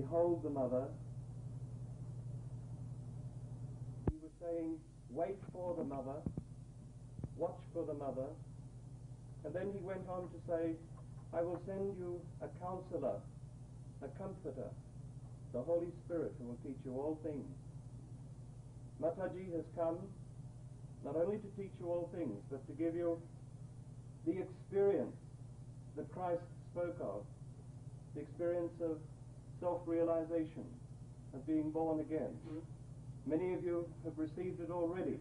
behold the mother. He was saying, wait for the mother, watch for the mother. And then he went on to say, I will send you a counselor, a comforter, the Holy Spirit, who will teach you all things. Mataji has come not only to teach you all things, but to give you the experience that Christ spoke of, the experience of self-realization, of being born again. Many of you have received it already.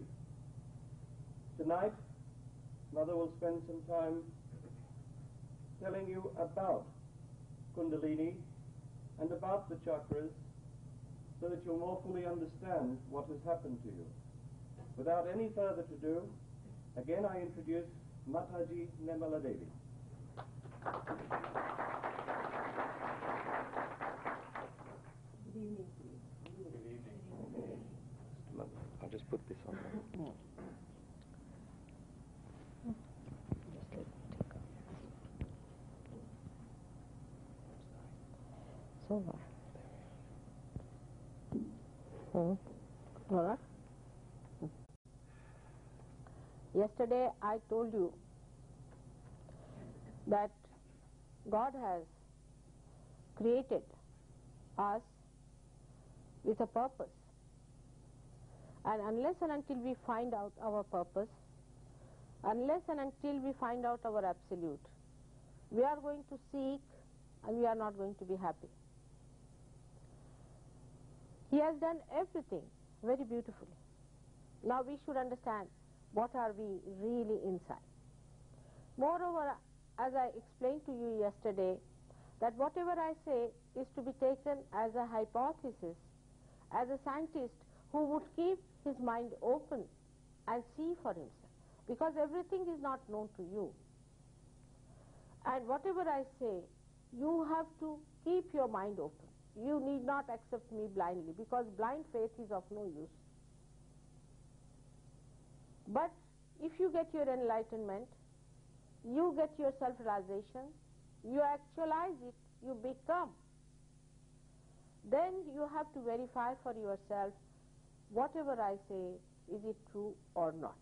Tonight, Mother will spend some time telling you about Kundalini and about the chakras, so that you'll more fully understand what has happened to you. Without any further ado, again I introduce Mataji Nemala Devi. Good evening, please. Good evening. I'll just put this on there. Yesterday I told you that God has created us with a purpose, and unless and until we find out our purpose, unless and until we find out our absolute, we are going to seek and we are not going to be happy. He has done everything very beautifully. Now we should understand what are we really inside. Moreover, as I explained to you yesterday, that whatever I say is to be taken as a hypothesis, as a scientist who would keep his mind open and see for himself, because everything is not known to you. And whatever I say, you have to keep your mind open. You need not accept me blindly, because blind faith is of no use. But if you get your enlightenment, you get your self-realization, you actualize it, you become, then you have to verify for yourself, whatever I say, is it true or not.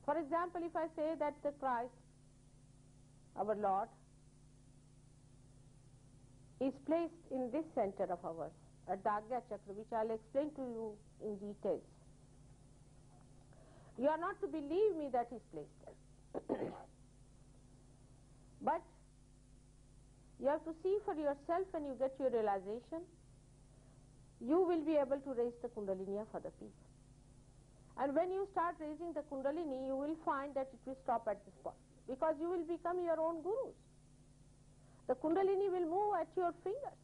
For example, if I say that the Christ, our Lord, is placed in this center of ours, at the Agya Chakra, which I'll explain to you in details. You are not to believe me that he's placed there. But you have to see for yourself when you get your realization, you will be able to raise the Kundalini for the peace. And when you start raising the Kundalini, you will find that it will stop at this point, because you will become your own gurus. The Kundalini will move at your fingers.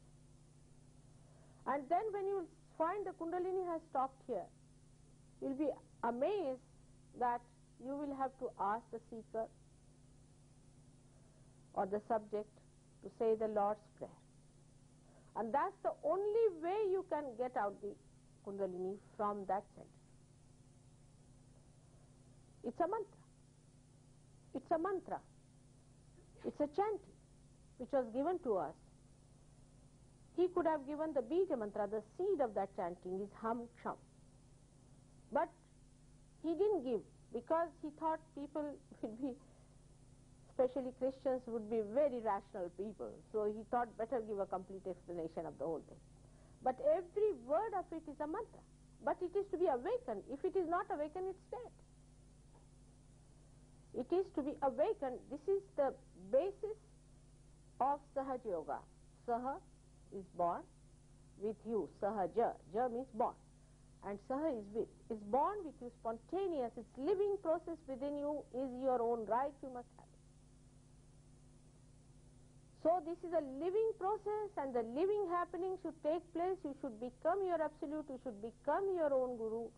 And then when you find the Kundalini has stopped here, you will be amazed that you will have to ask the seeker or the subject to say the Lord's Prayer. And that's the only way you can get out the Kundalini from that center. It's a mantra. It's a mantra. It's a chanting which was given to us. He could have given the Bija mantra, the seed of that chanting is Ham Ksham. But he didn't give, because he thought people would be, especially Christians, would be very rational people. So he thought better give a complete explanation of the whole thing. But every word of it is a mantra. But it is to be awakened. If it is not awakened, it's dead. It is to be awakened. This is the basis of Sahaja Yoga. Saha is born with you. Sahaja. Ja means born. And Saha is with. It's born with you, spontaneous. Its living process within you is your own right. You must have it. So this is a living process, and the living happening should take place. You should become your absolute. You should become your own guru.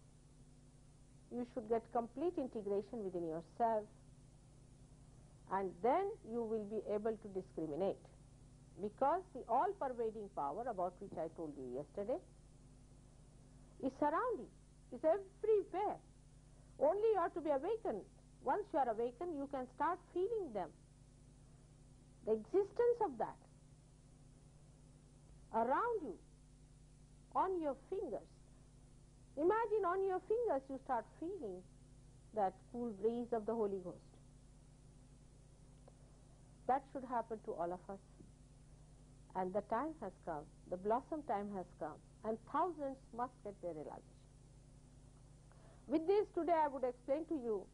You should get complete integration within yourself. And then you will be able to discriminate. Because the all-pervading power, about which I told you yesterday, is surrounding, is everywhere. Only you are to be awakened. Once you are awakened, you can start feeling them. The existence of that around you. on your fingers. Imagine on your fingers you start feeling that cool breeze of the Holy Ghost. That should happen to all of us. And the time has come, the blossom time has come, and thousands must get their realization. With this, today I would explain to you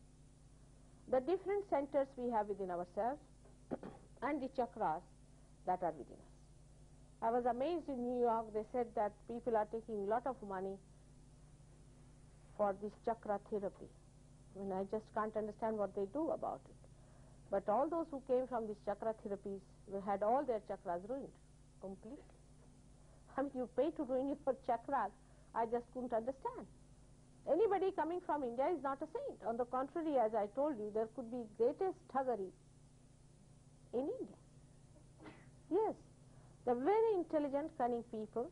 the different centers we have within ourselves and the chakras that are within us. I was amazed in New York. They said that people are taking a lot of money for this chakra therapy. I mean, I just can't understand what they do about it. But all those who came from these chakra therapies had all their chakras ruined completely. I mean, you pay to ruin your chakras. I just couldn't understand. Anybody coming from India is not a saint. On the contrary, as I told you, there could be greatest thuggery in India. Yes, they're very intelligent, cunning people.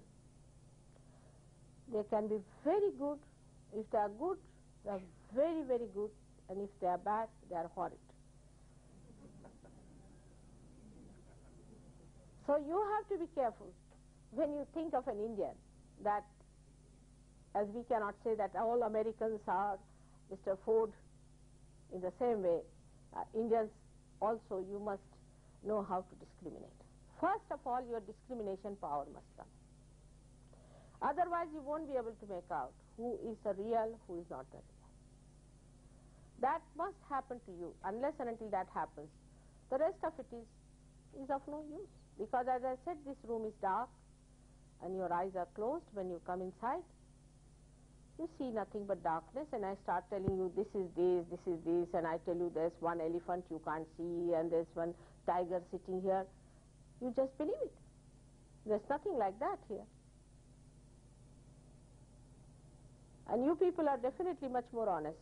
They can be very good. If they are good, they are very, very good. And if they are bad, they are horrid. So you have to be careful when you think of an Indian, that as we cannot say that all Americans are Mr. Ford in the same way, Indians also, you must know how to discriminate. First of all, your discrimination power must come. Otherwise, you won't be able to make out who is the real, who is not the real. That must happen to you. Unless and until that happens, the rest of it is of no use. Because as I said, this room is dark and your eyes are closed. When you come inside, you see nothing but darkness, and I start telling you this is this, and I tell you there's one elephant you can't see and there's one tiger sitting here. You just believe it. There's nothing like that here. And you people are definitely much more honest,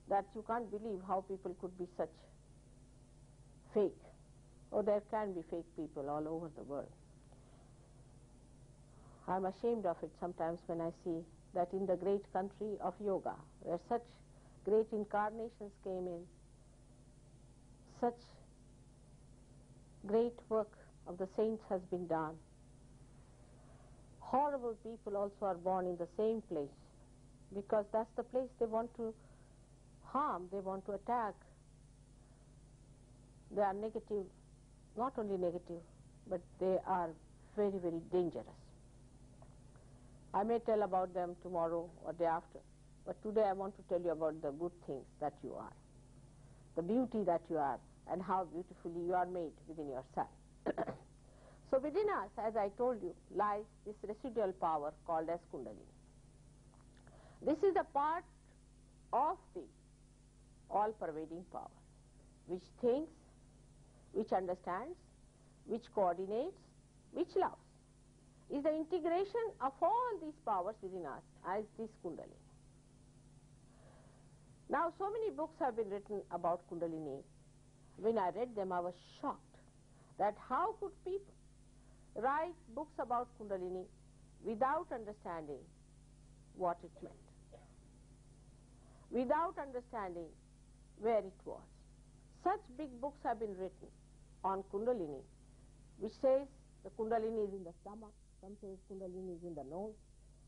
that you can't believe how people could be such fake. Oh, there can be fake people all over the world. I'm ashamed of it sometimes when I see that in the great country of yoga, where such great incarnations came in, such great work of the saints has been done, horrible people also are born in the same place, because that's the place they want to harm, they want to attack. They are negative, not only negative, but they are very, very dangerous. I may tell about them tomorrow or day after, but today I want to tell you about the good things that you are, the beauty that you are, and how beautifully you are made within yourself. So within us, as I told you, lies this residual power called as Kundalini. This is a part of the all-pervading power, which thinks, which understands, which coordinates, which loves. Is the integration of all these powers within us as this Kundalini. Now, so many books have been written about Kundalini. When I read them, I was shocked that how could people write books about Kundalini without understanding what it meant, without understanding where it was. Such big books have been written on Kundalini, which says the Kundalini is in the stomach, some say Kundalini is in the nose.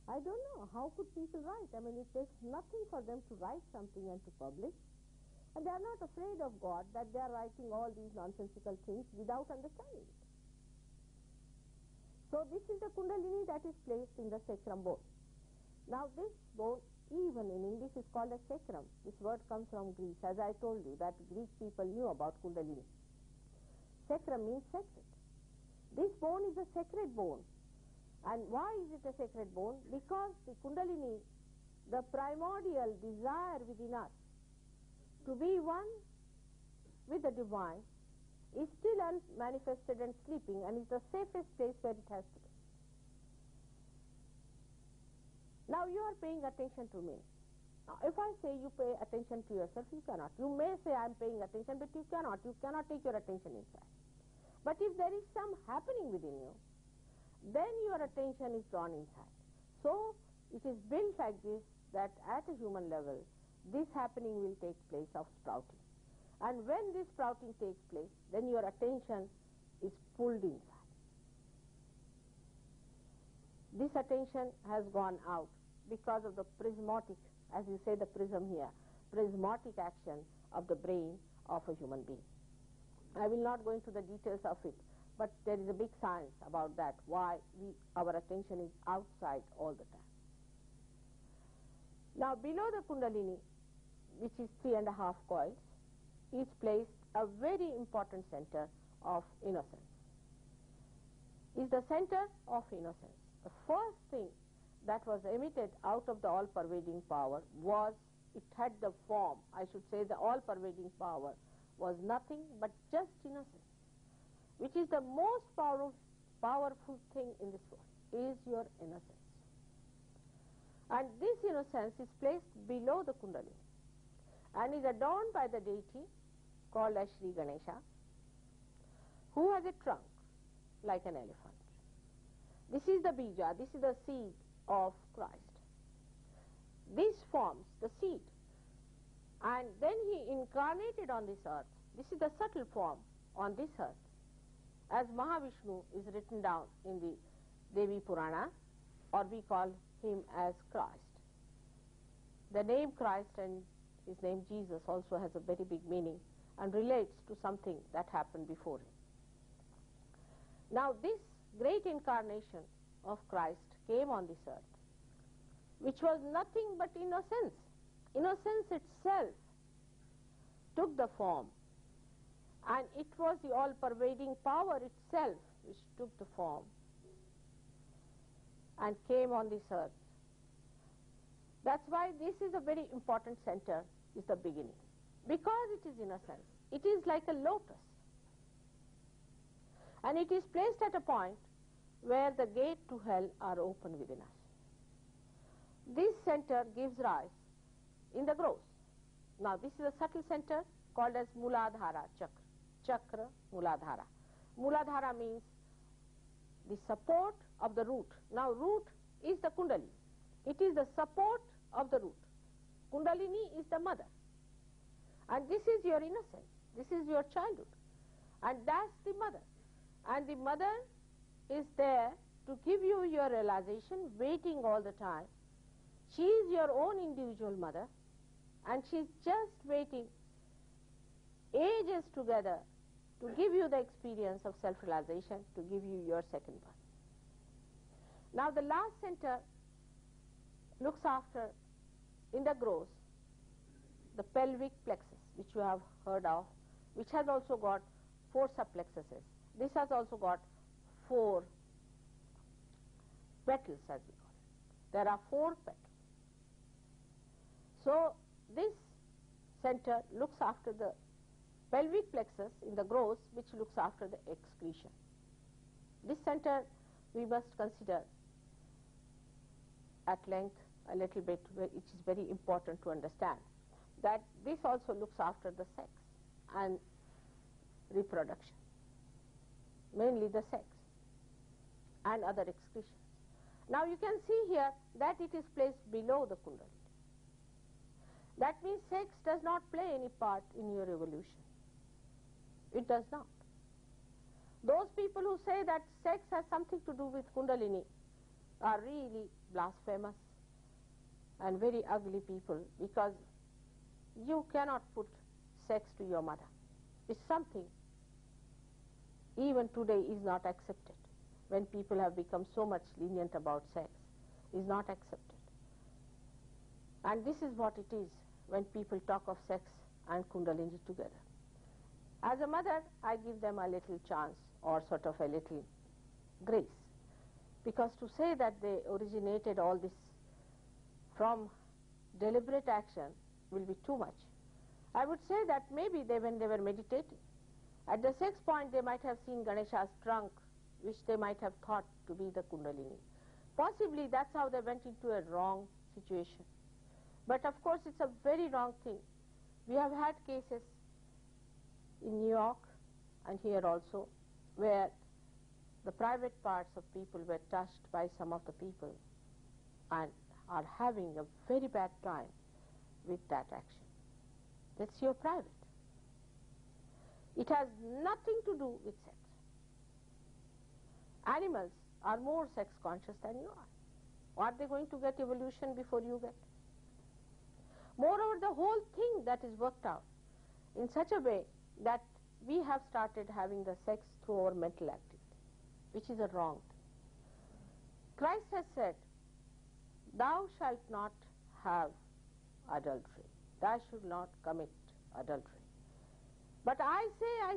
I don't know, how could people write? I mean, it takes nothing for them to write something and to publish. And they are not afraid of God that they are writing all these nonsensical things without understanding it. So this is the Kundalini that is placed in the sacrum bone. Now this bone, even in English, is called a sacrum. This word comes from Greece. As I told you, that Greek people knew about Kundalini. Sacrum means sacred. This bone is a sacred bone. And why is it a sacred bone? Because the Kundalini, the primordial desire within us to be one with the divine, is still unmanifested and sleeping, and is the safest place where it has to be. Now you are paying attention to me. Now if I say you pay attention to yourself, you cannot. You may say I am paying attention, but you cannot. You cannot take your attention inside. But if there is some happening within you, then your attention is drawn inside. So it is built like this, that at a human level, this happening will take place of sprouting. And when this sprouting takes place, then your attention is pulled inside. This this attention has gone out because of the prismatic, as you say the prism here, prismatic action of the brain of a human being. I will not go into the details of it, but there is a big science about that, why our attention is outside all the time. Now below the Kundalini, which is 3.5 coils, is placed a very important center of innocence. Is the center of innocence. The first thing that was emitted out of the all-pervading power was, it had the form, I should say the all-pervading power was nothing but just innocence, which is the most powerful thing in this world, is your innocence. And this innocence is placed below the Kundalini and is adorned by the deity called as Sri Ganesha, who has a trunk like an elephant. This is the bija, this is the seed of Christ. This forms the seed. And then he incarnated on this earth. This is the subtle form on this earth. As Mahavishnu is written down in the Devi Purana, or we call him as Christ. The name Christ and his name Jesus also has a very big meaning and relates to something that happened before him. Now this great incarnation of Christ came on this earth, which was nothing but innocence. Innocence itself took the form, and it was the all-pervading power itself which took the form and came on this earth. That's why this is a very important center, is the beginning. Because it is innocence, it is like a lotus. And it is placed at a point where the gate to hell are open within us. This center gives rise in the gross. Now this is a subtle center called as Muladhara Chakra. Chakra Muladhara. Muladhara means the support of the root. Now root is the Kundalini. It is the support of the root. Kundalini is the mother. And this is your innocence. This is your childhood. And that's the mother. And the mother is there to give you your realization, waiting all the time. She is your own individual mother, and she's just waiting ages together to give you the experience of self-realization, to give you your second birth. Now the last center looks after, in the gross, the pelvic plexus, which you have heard of, which has also got 4 subplexuses. This has also got 4 petals, as we call it. There are 4 petals. So this center looks after the pelvic plexus in the gross, which looks after the excretion. This center we must consider at length a little bit, which is very important to understand, that this also looks after the sex and reproduction, mainly the sex and other excretions. Now you can see here that it is placed below the Kundalini. That means sex does not play any part in your evolution. It does not. Those people who say that sex has something to do with Kundalini are really blasphemous and very ugly people, because you cannot put sex to your mother. It's something even today is not accepted. When people have become so much lenient about sex, is not accepted. And this is what it is when people talk of sex and Kundalini together. As a mother, I give them a little chance, or sort of a little grace, because to say that they originated all this from deliberate action will be too much. I would say that maybe when they were meditating, at the sex point they might have seen Ganesha's trunk, which they might have thought to be the Kundalini. Possibly that's how they went into a wrong situation. But of course it's a very wrong thing. We have had cases in New York and here also, where the private parts of people were touched by some of the people and are having a very bad time with that action. That's your private. It has nothing to do with sex. Animals are more sex conscious than you are. Are they going to get evolution before you get? Moreover, the whole thing that is worked out in such a way that we have started having the sex through our mental activity, which is a wrong thing. Christ has said, thou shalt not have adultery. Thou should not commit adultery. But I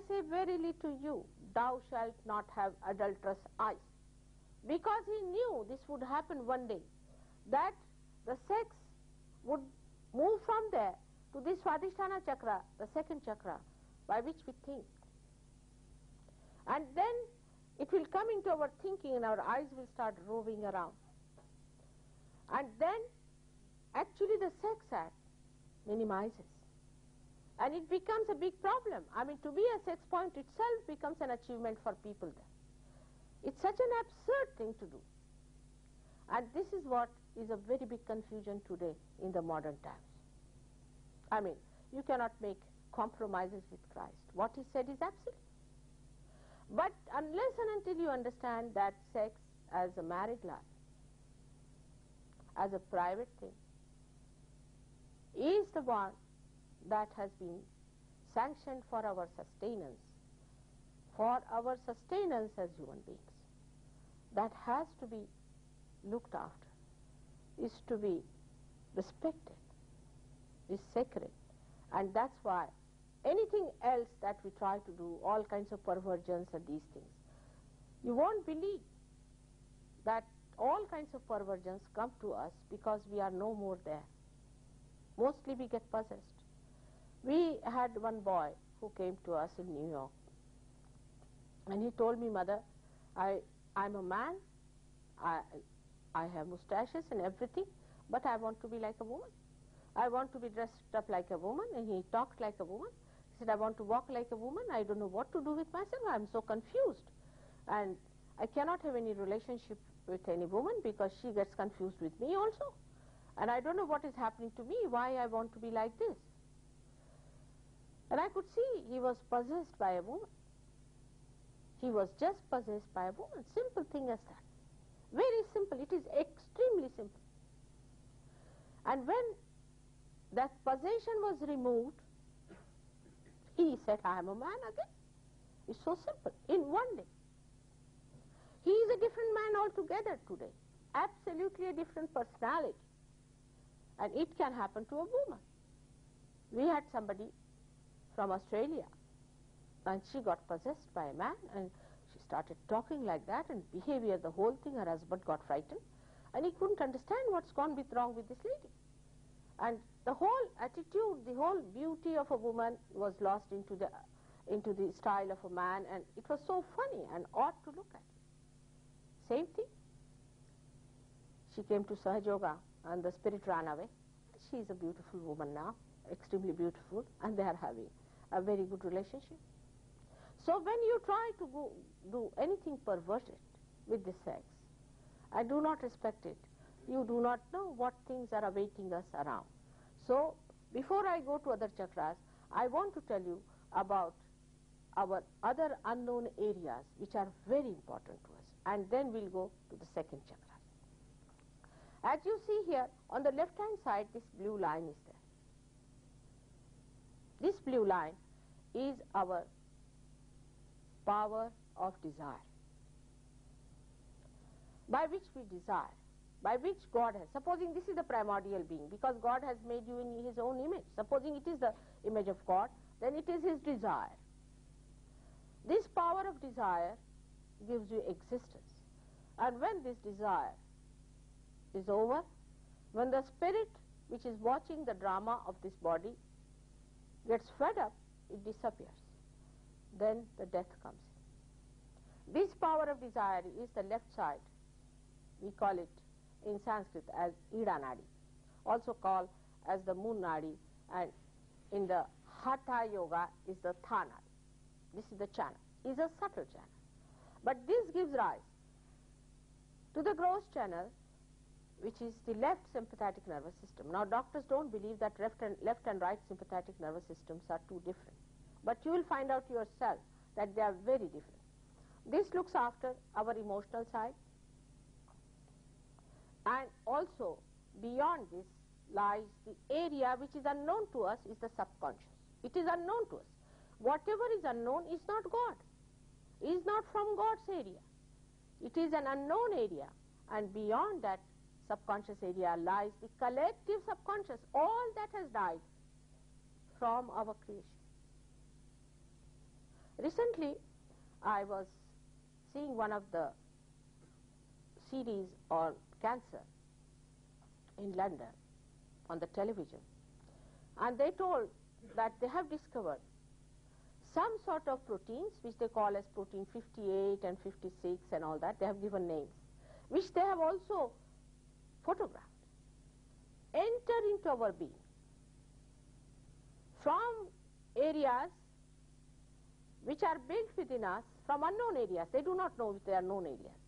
say verily to you, thou shalt not have adulterous eyes. Because he knew this would happen one day, that the sex would move from there to this Swadhisthana chakra, the second chakra, by which we think. And then it will come into our thinking and our eyes will start roving around. And then actually the sex act minimizes. And it becomes a big problem. I mean, to be a sex point itself becomes an achievement for people there. It's such an absurd thing to do. And this is what is a very big confusion today in the modern times. I mean, you cannot make compromises with Christ. What he said is absolute. But unless and until you understand that sex as a married life, as a private thing, is the one that has been sanctioned for our sustenance as human beings, that has to be looked after, is to be respected, is sacred. And that's why anything else that we try to do, all kinds of perversions and these things, you won't believe that all kinds of perversions come to us because we are no more there. Mostly we get possessed. We had one boy who came to us in New York, and he told me, Mother, I'm a man, I have mustaches and everything, but I want to be like a woman. I want to be dressed up like a woman. And he talked like a woman. He said, I want to walk like a woman. I don't know what to do with myself. I'm so confused. And I cannot have any relationship with any woman because she gets confused with me also. And I don't know what is happening to me, why I want to be like this. And I could see he was possessed by a woman. He was just possessed by a woman. Simple thing as that. Very simple. It is extremely simple. And when that possession was removed, he said, I am a man again. It's so simple. In one day. He is a different man altogether today. Absolutely a different personality. And it can happen to a woman. We had somebody from Australia, and she got possessed by a man, and she started talking like that, and behavior, the whole thing, her husband got frightened, and he couldn't understand what's gone wrong with this lady. And the whole attitude, the whole beauty of a woman was lost into the style of a man, and it was so funny and odd to look at. Same thing. She came to Sahaja, and the spirit ran away. She is a beautiful woman now, extremely beautiful, and they are having a very good relationship. So when you try to do anything perverted with the sex, I do not respect it. You do not know what things are awaiting us around. So before I go to other chakras, I want to tell you about our other unknown areas which are very important to us, and then we'll go to the second chakra. As you see here, on the left hand side, this blue line is there. This blue line is our power of desire, by which we desire, by which God has, supposing this is the primordial being, because God has made you in his own image, supposing it is the image of God, then it is his desire. This power of desire gives you existence. And when this desire is over, when the spirit which is watching the drama of this body gets fed up, it disappears. Then the death comes in. This power of desire is the left side. We call it in Sanskrit as Ida Nadi, also called as the Moon Nadi, and in the Hatha Yoga is the Tha Nadi. This is the channel, is a subtle channel. But this gives rise to the gross channel, which is the left sympathetic nervous system. Now doctors don't believe that left and right sympathetic nervous systems are too different. But you will find out yourself that they are very different. This looks after our emotional side. And also beyond this lies the area which is unknown to us, is the subconscious. It is unknown to us. Whatever is unknown is not God, is not from God's area. It is an unknown area, and beyond that subconscious area lies the collective subconscious, all that has died from our creation. Recently, I was seeing one of the series on cancer in London on the television, and they told that they have discovered some sort of proteins which they call as protein 58 and 56 and all that. They have given names, which they have also photographed, enter into our being from areas which are built within us, from unknown areas. They do not know if they are known areas,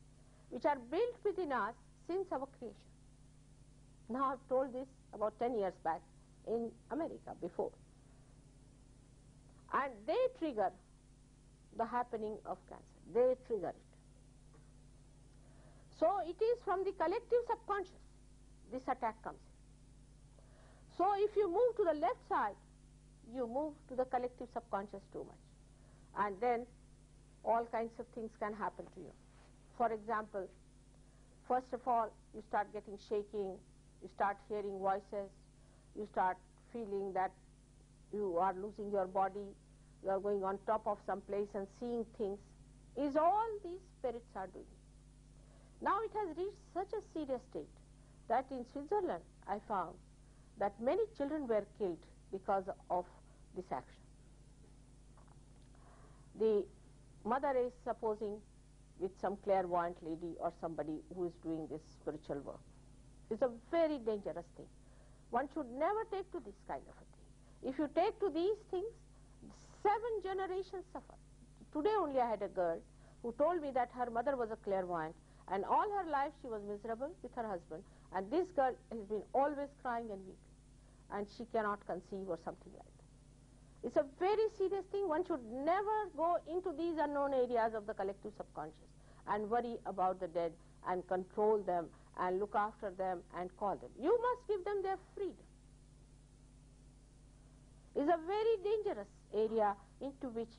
which are built within us since our creation. Now I've told this about 10 years back in America before. And they trigger the happening of cancer. They trigger it. So it is from the collective subconscious this attack comes in. So if you move to the left side, you move to the collective subconscious too much. And then all kinds of things can happen to you. For example, first of all, you start getting shaking, you start hearing voices, you start feeling that you are losing your body, you are going on top of some place and seeing things, is all these spirits are doing. Now it has reached such a serious state that in Switzerland I found that many children were killed because of this action. The mother is supposing with some clairvoyant lady or somebody who is doing this spiritual work. It's a very dangerous thing. One should never take to this kind of a thing. If you take to these things, 7 generations suffer. Today only I had a girl who told me that her mother was a clairvoyant, and all her life she was miserable with her husband, and this girl has been always crying and weeping, and she cannot conceive or something like that. It's a very serious thing. One should never go into these unknown areas of the collective subconscious and worry about the dead and control them and look after them and call them. You must give them their freedom. It's a very dangerous area into which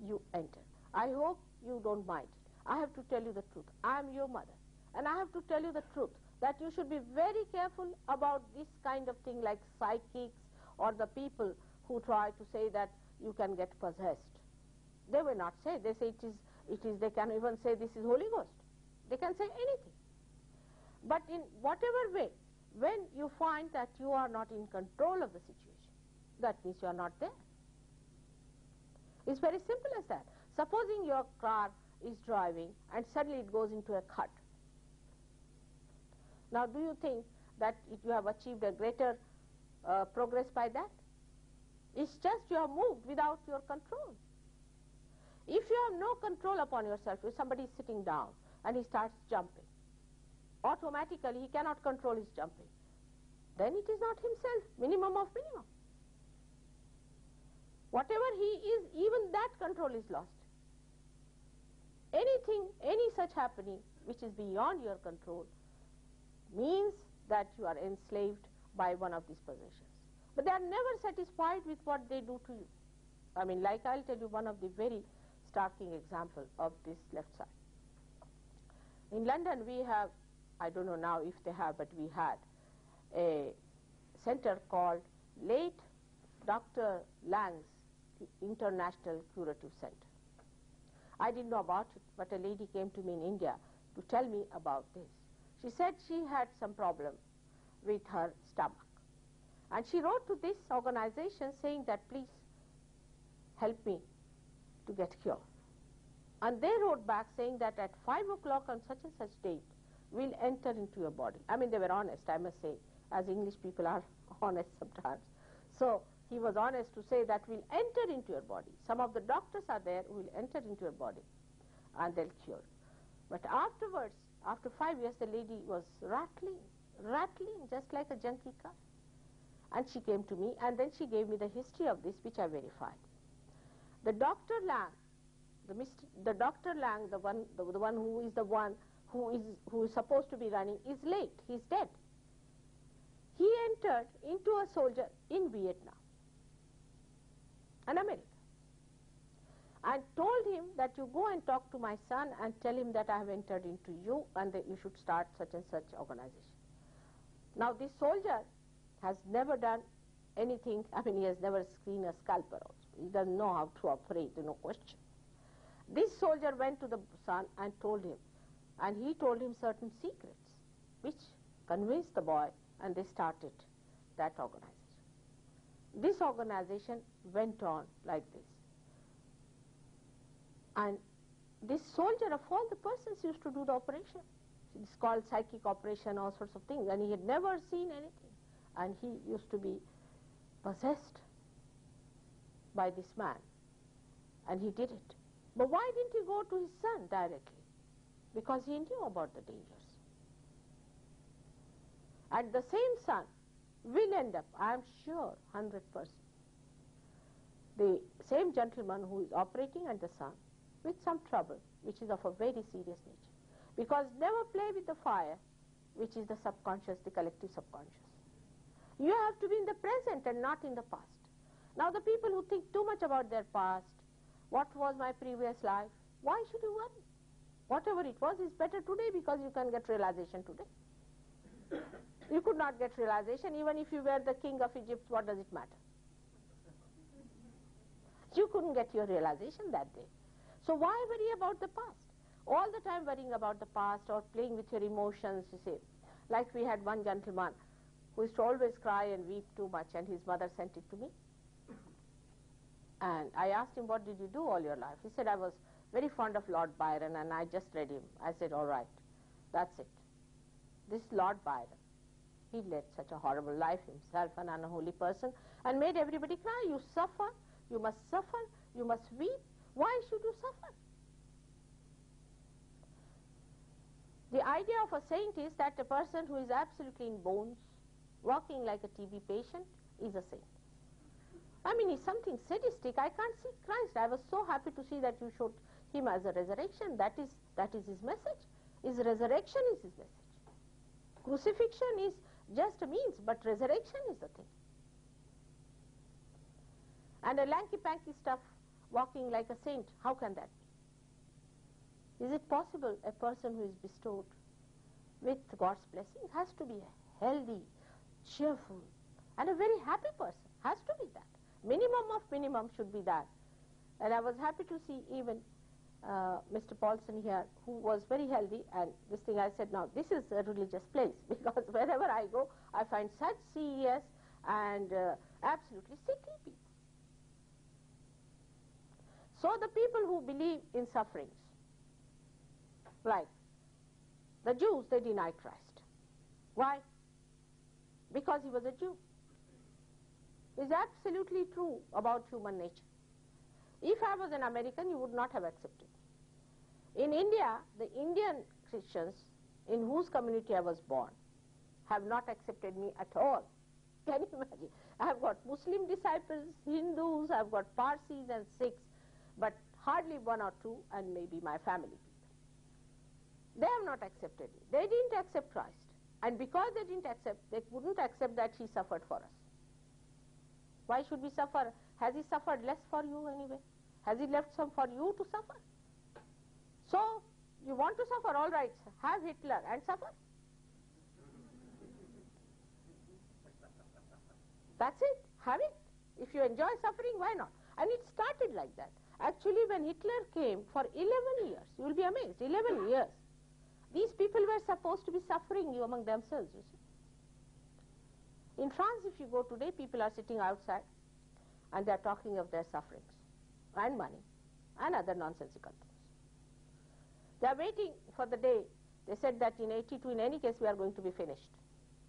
you enter. I hope you don't mind it. I have to tell you the truth. I am your mother, and I have to tell you the truth that you should be very careful about this kind of thing like psychics or the people who try to say that you can get possessed. They will not say. They say it is. They can even say this is Holy Ghost. They can say anything. But in whatever way, when you find that you are not in control of the situation, that means you are not there. It's very simple as that. Supposing your car is driving and suddenly it goes into a cut. Now do you think that you have achieved a greater progress by that? It's just you have moved without your control. If you have no control upon yourself, if somebody is sitting down and he starts jumping, automatically he cannot control his jumping, then it is not himself, minimum of minimum. Whatever he is, even that control is lost. Anything, any such happening which is beyond your control means that you are enslaved by one of these possessions. But they are never satisfied with what they do to you. I mean, like I'll tell you one of the very startling example of this left side. In London we have, I don't know now if they have, but we had a center called Late Dr. Lang's International Curative Center. I didn't know about it, but a lady came to me in India to tell me about this. She said she had some problem with her stomach. And she wrote to this organization saying that please help me to get cured. And they wrote back saying that at 5 o'clock on such and such date, we'll enter into your body. I mean, they were honest, I must say, as English people are honest sometimes. So he was honest to say that we'll enter into your body. Some of the doctors are there who will enter into your body and they'll cure. But afterwards, after 5 years, the lady was rattling, just like a junkie car. And she came to me, and then she gave me the history of this, which I verified. The Dr. Lang, the Dr. Lang, the one who is the one who is supposed to be running is late. He's dead. He entered into a soldier in Vietnam, an American, and told him that you go and talk to my son and tell him that I have entered into you and that you should start such and such organization. Now this soldier has never done anything, I mean he has never screened a scalper also. He doesn't know how to operate, no question. This soldier went to the son and told him, and he told him certain secrets which convinced the boy, and they started that organization. This organization went on like this. And this soldier of all the persons used to do the operation. It's called psychic operation, all sorts of things, and he had never seen anything. And he used to be possessed by this man, and he did it. But why didn't he go to his son directly? Because he knew about the dangers. And the same son will end up, I am sure, 100%. The same gentleman who is operating and the son with some trouble, which is of a very serious nature. Because never play with the fire, which is the subconscious, the collective subconscious. You have to be in the present and not in the past. Now the people who think too much about their past, what was my previous life, why should you worry? Whatever it was is better today because you can get realization today. You could not get realization even if you were the king of Egypt, what does it matter? You couldn't get your realization that day. So why worry about the past? All the time worrying about the past or playing with your emotions, you see. Like we had one gentleman who used to always cry and weep too much, and his mother sent it to me. And I asked him, what did you do all your life? He said, I was very fond of Lord Byron and I just read him. I said, all right, that's it. This Lord Byron, he led such a horrible life himself, an unholy person, and made everybody cry. You suffer, you must suffer, you must weep. Why should you suffer? The idea of a saint is that a person who is absolutely in bones, walking like a TB patient, is a saint. I mean, he's something sadistic. I can't see Christ. I was so happy to see that you showed him as a resurrection. That is his message. His resurrection is his message. Crucifixion is just a means, but resurrection is the thing. And a lanky-panky stuff walking like a saint, how can that be? Is it possible a person who is bestowed with God's blessing has to be a healthy, cheerful, and a very happy person? Has to be that. Minimum of minimum should be that. And I was happy to see even Mr. Paulson here, who was very healthy, and this thing I said, now this is a religious place, because wherever I go, I find such serious and absolutely sickly people. So the people who believe in sufferings, like the Jews, they deny Christ. Why? Because he was a Jew. It's absolutely true about human nature. If I was an American, you would not have accepted. In India, the Indian Christians, in whose community I was born, have not accepted me at all. Can you imagine? I have got Muslim disciples, Hindus, I have got Parsis and Sikhs, but hardly one or two, and maybe my family people. They have not accepted me. They didn't accept Christ. And because they didn't accept, they wouldn't accept that he suffered for us. Why should we suffer? Has he suffered less for you anyway? Has he left some for you to suffer? So, you want to suffer, all right, have Hitler and suffer. That's it, have it. If you enjoy suffering, why not? And it started like that. Actually, when Hitler came, for 11 years, you will be amazed, 11 years, these people were supposed to be suffering among themselves, you see. In France, if you go today, people are sitting outside and they are talking of their sufferings and money and other nonsensical things. They are waiting for the day. They said that in 82, in any case, we are going to be finished.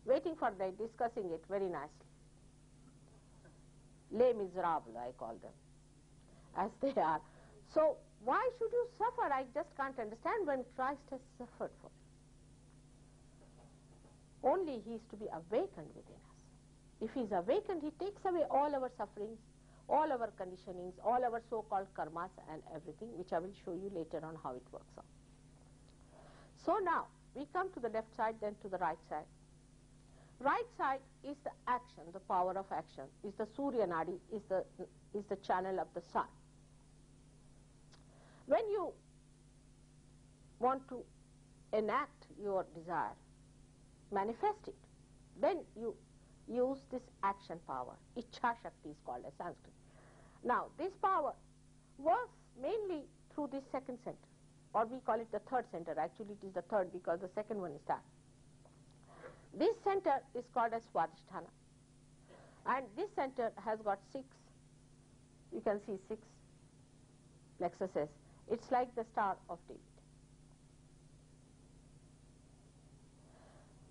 Waiting for the day, discussing it very nicely. Les miserables, I call them, as they are. So, why should you suffer? I just can't understand when Christ has suffered for you. Only he is to be awakened within us. If he is awakened, he takes away all our sufferings, all our conditionings, all our so-called karmas and everything, which I will show you later on how it works out. So now we come to the left side, then to the right side. Right side is the action, the power of action, is the Surya Nadi, is the channel of the sun. When you want to enact your desire, manifest it, then you use this action power. Ichha Shakti is called as Sanskrit. Now this power works mainly through this second center, or we call it the third center. Actually it is the third because the second one is that. This center is called as Swadhisthana, and this center has got 6, you can see 6 plexuses. It's like the Star of David.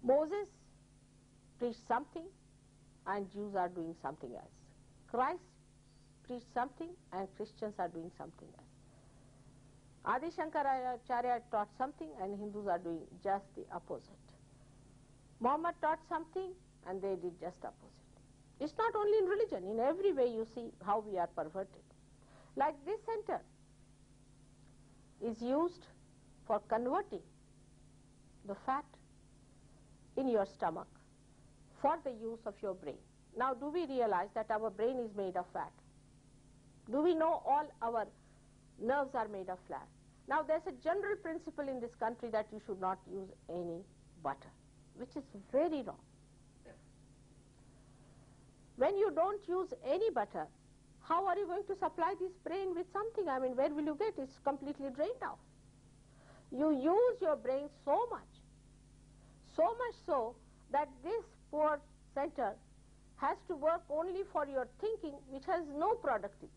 Moses preached something and Jews are doing something else. Christ preached something and Christians are doing something else. Adi Shankaracharya taught something and Hindus are doing just the opposite. Muhammad taught something and they did just opposite. It's not only in religion, in every way you see how we are perverted. Like this center is used for converting the fat in your stomach for the use of your brain. Now do we realize that our brain is made of fat? Do we know all our nerves are made of fat? Now there's a general principle in this country that you should not use any butter, which is very wrong. When you don't use any butter, how are you going to supply this brain with something? I mean, where will you get? It's completely drained out. You use your brain so much so that this poor center has to work only for your thinking, which has no productivity.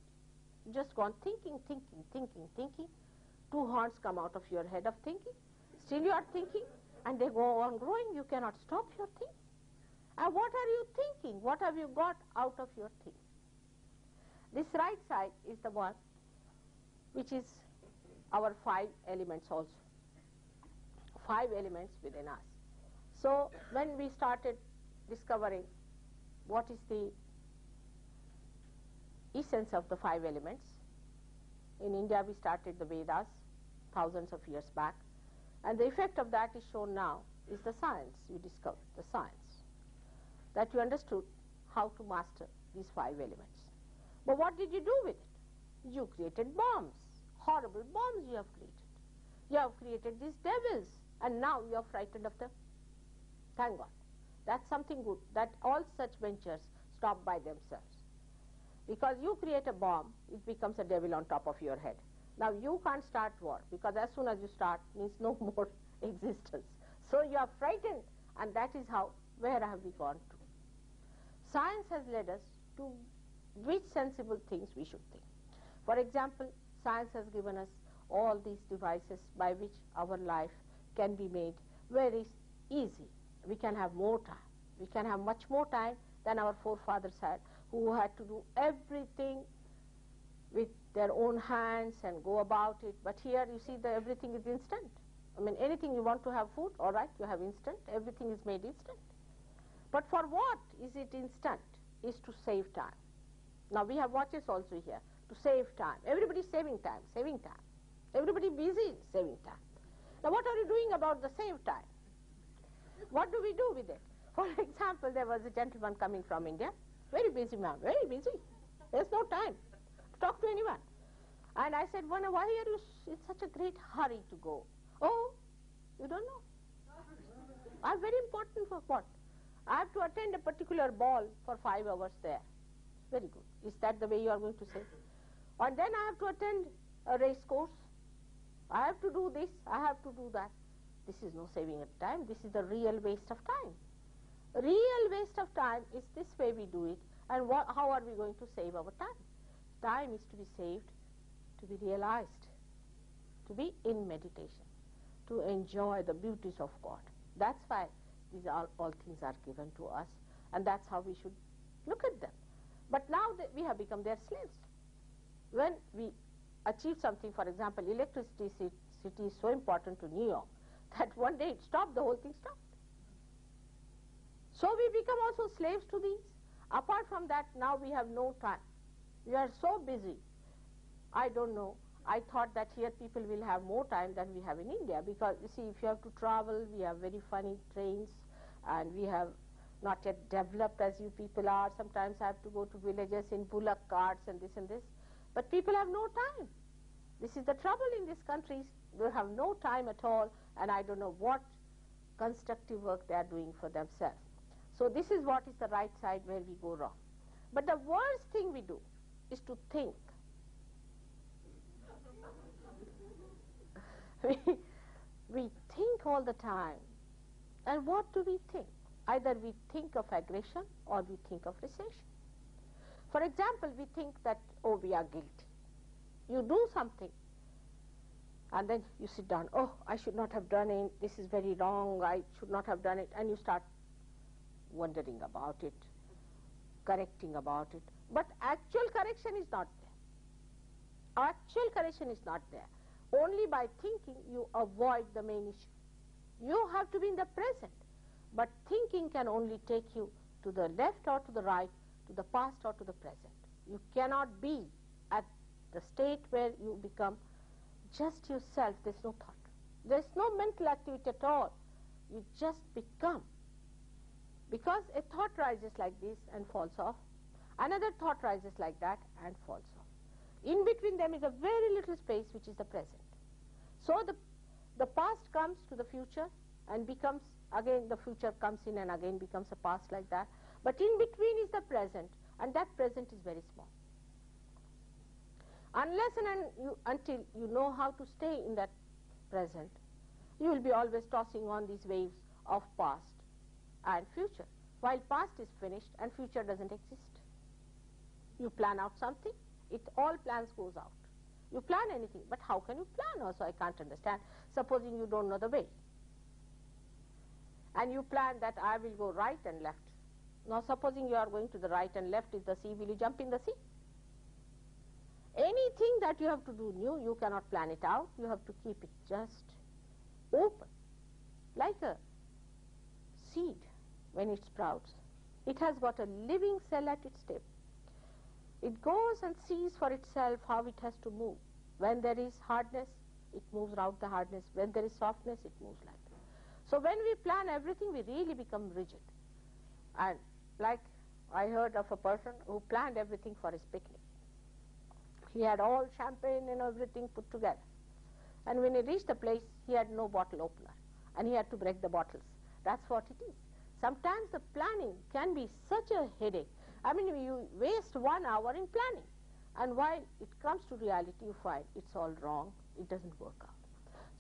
Just gone thinking. 2 horns come out of your head of thinking. Still you are thinking, and they go on growing. You cannot stop your thinking. And what are you thinking? What have you got out of your thinking? This right side is the one which is our 5 elements also. 5 elements within us. So when we started discovering what is the essence of the 5 elements, in India we started the Vedas thousands of years back, and the effect of that is shown now is the science you discovered, the science, that you understood how to master these 5 elements. But what did you do with it? You created bombs, horrible bombs you have created. You have created these devils, and now you are frightened of them. Thank God. That's something good, that all such ventures stop by themselves. Because you create a bomb, it becomes a devil on top of your head. Now you can't start war, because as soon as you start, means no more existence. So you are frightened, and that is how, where have we gone to? Science has led us to which sensible things we should think. For example, science has given us all these devices by which our life can be made very easy. We can have more time. We can have much more time than our forefathers had, who had to do everything with their own hands and go about it. But here you see that everything is instant. I mean, anything you want to have food, all right, you have instant. Everything is made instant. But for what is it instant? Is to save time. Now we have watches also here to save time. Everybody is saving time. Everybody busy saving time. Now what are you doing about the save time? What do we do with it? For example, there was a gentleman coming from India, very busy man, very busy. There's no time to talk to anyone. And I said, why are you in such a great hurry to go? Oh, you don't know. I'm very important for what? I have to attend a particular ball for 5 hours there. Very good. Is that the way you are going to say? And then I have to attend a race course. I have to do this, I have to do that. This is no saving of time. This is the real waste of time. Real waste of time is this way we do it. And how are we going to save our time? Time is to be saved, to be realized, to be in meditation, to enjoy the beauties of God. That's why these all things are given to us, and that's how we should look at them. But now that we have become their slaves. When we achieve something, for example, electricity is so important to New York, that one day it stopped, the whole thing stopped. So we become also slaves to these. Apart from that, now we have no time. We are so busy. I don't know I thought that here people will have more time than we have in India, because you see, if you have to travel, we have very funny trains, and we have not yet developed as you people are. Sometimes I have to go to villages in bullock carts and this and this, but people have no time. This is the trouble in this country. They have no time at all, and I don't know what constructive work they are doing for themselves. So this is what is the right side where we go wrong. But the worst thing we do is to think. We think all the time. And what do we think? Either we think of aggression or we think of recession. For example, we think that, oh, we are guilty. You do something, and then you sit down, oh, I should not have done it, this is very wrong, I should not have done it, and you start wondering about it, correcting about it. But actual correction is not there. Actual correction is not there. Only by thinking you avoid the main issue. You have to be in the present. But thinking can only take you to the left or to the right, to the past or to the present. You cannot be at the state where you become just yourself. There's no thought. There's no mental activity at all. You just become. Because a thought rises like this and falls off. Another thought rises like that and falls off. In between them is a very little space, which is the present. So the past comes to the future and becomes, again the future comes in and again becomes a past like that. But in between is the present, and that present is very small. Unless and until you know how to stay in that present, you will be always tossing on these waves of past and future, while past is finished and future doesn't exist. You plan out something, all plans goes out. You plan anything, but how can you plan also? I can't understand. Supposing you don't know the way, and you plan that I will go right and left. Now supposing you are going to the right and left is the sea, will you jump in the sea? Anything that you have to do new, you cannot plan it out. You have to keep it just open, like a seed when it sprouts. It has got a living cell at its tip. It goes and sees for itself how it has to move. When there is hardness, it moves around the hardness. When there is softness, it moves like that. So when we plan everything, we really become rigid. And like I heard of a person who planned everything for his picnic. He had all champagne and everything put together. And when he reached the place, he had no bottle opener. And he had to break the bottles. That's what it is. Sometimes the planning can be such a headache. I mean, you waste 1 hour in planning. And while it comes to reality, you find it's all wrong. It doesn't work out.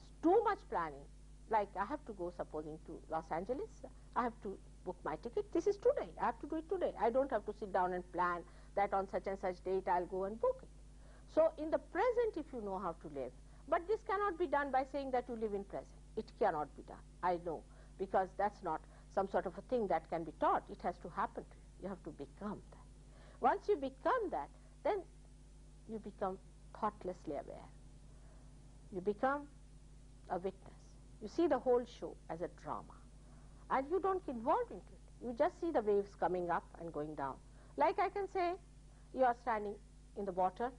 It's too much planning. Like I have to go, supposing, to Los Angeles. I have to book my ticket. This is today. I have to do it today. I don't have to sit down and plan that on such and such date I'll go and book it. So in the present, if you know how to live, but this cannot be done by saying that you live in present. It cannot be done. I know, because that's not some sort of a thing that can be taught. It has to happen to you. You have to become that. Once you become that, then you become thoughtlessly aware. You become a witness. You see the whole show as a drama. And you don't get involved into it. You just see the waves coming up and going down. Like I can say, you are standing in the water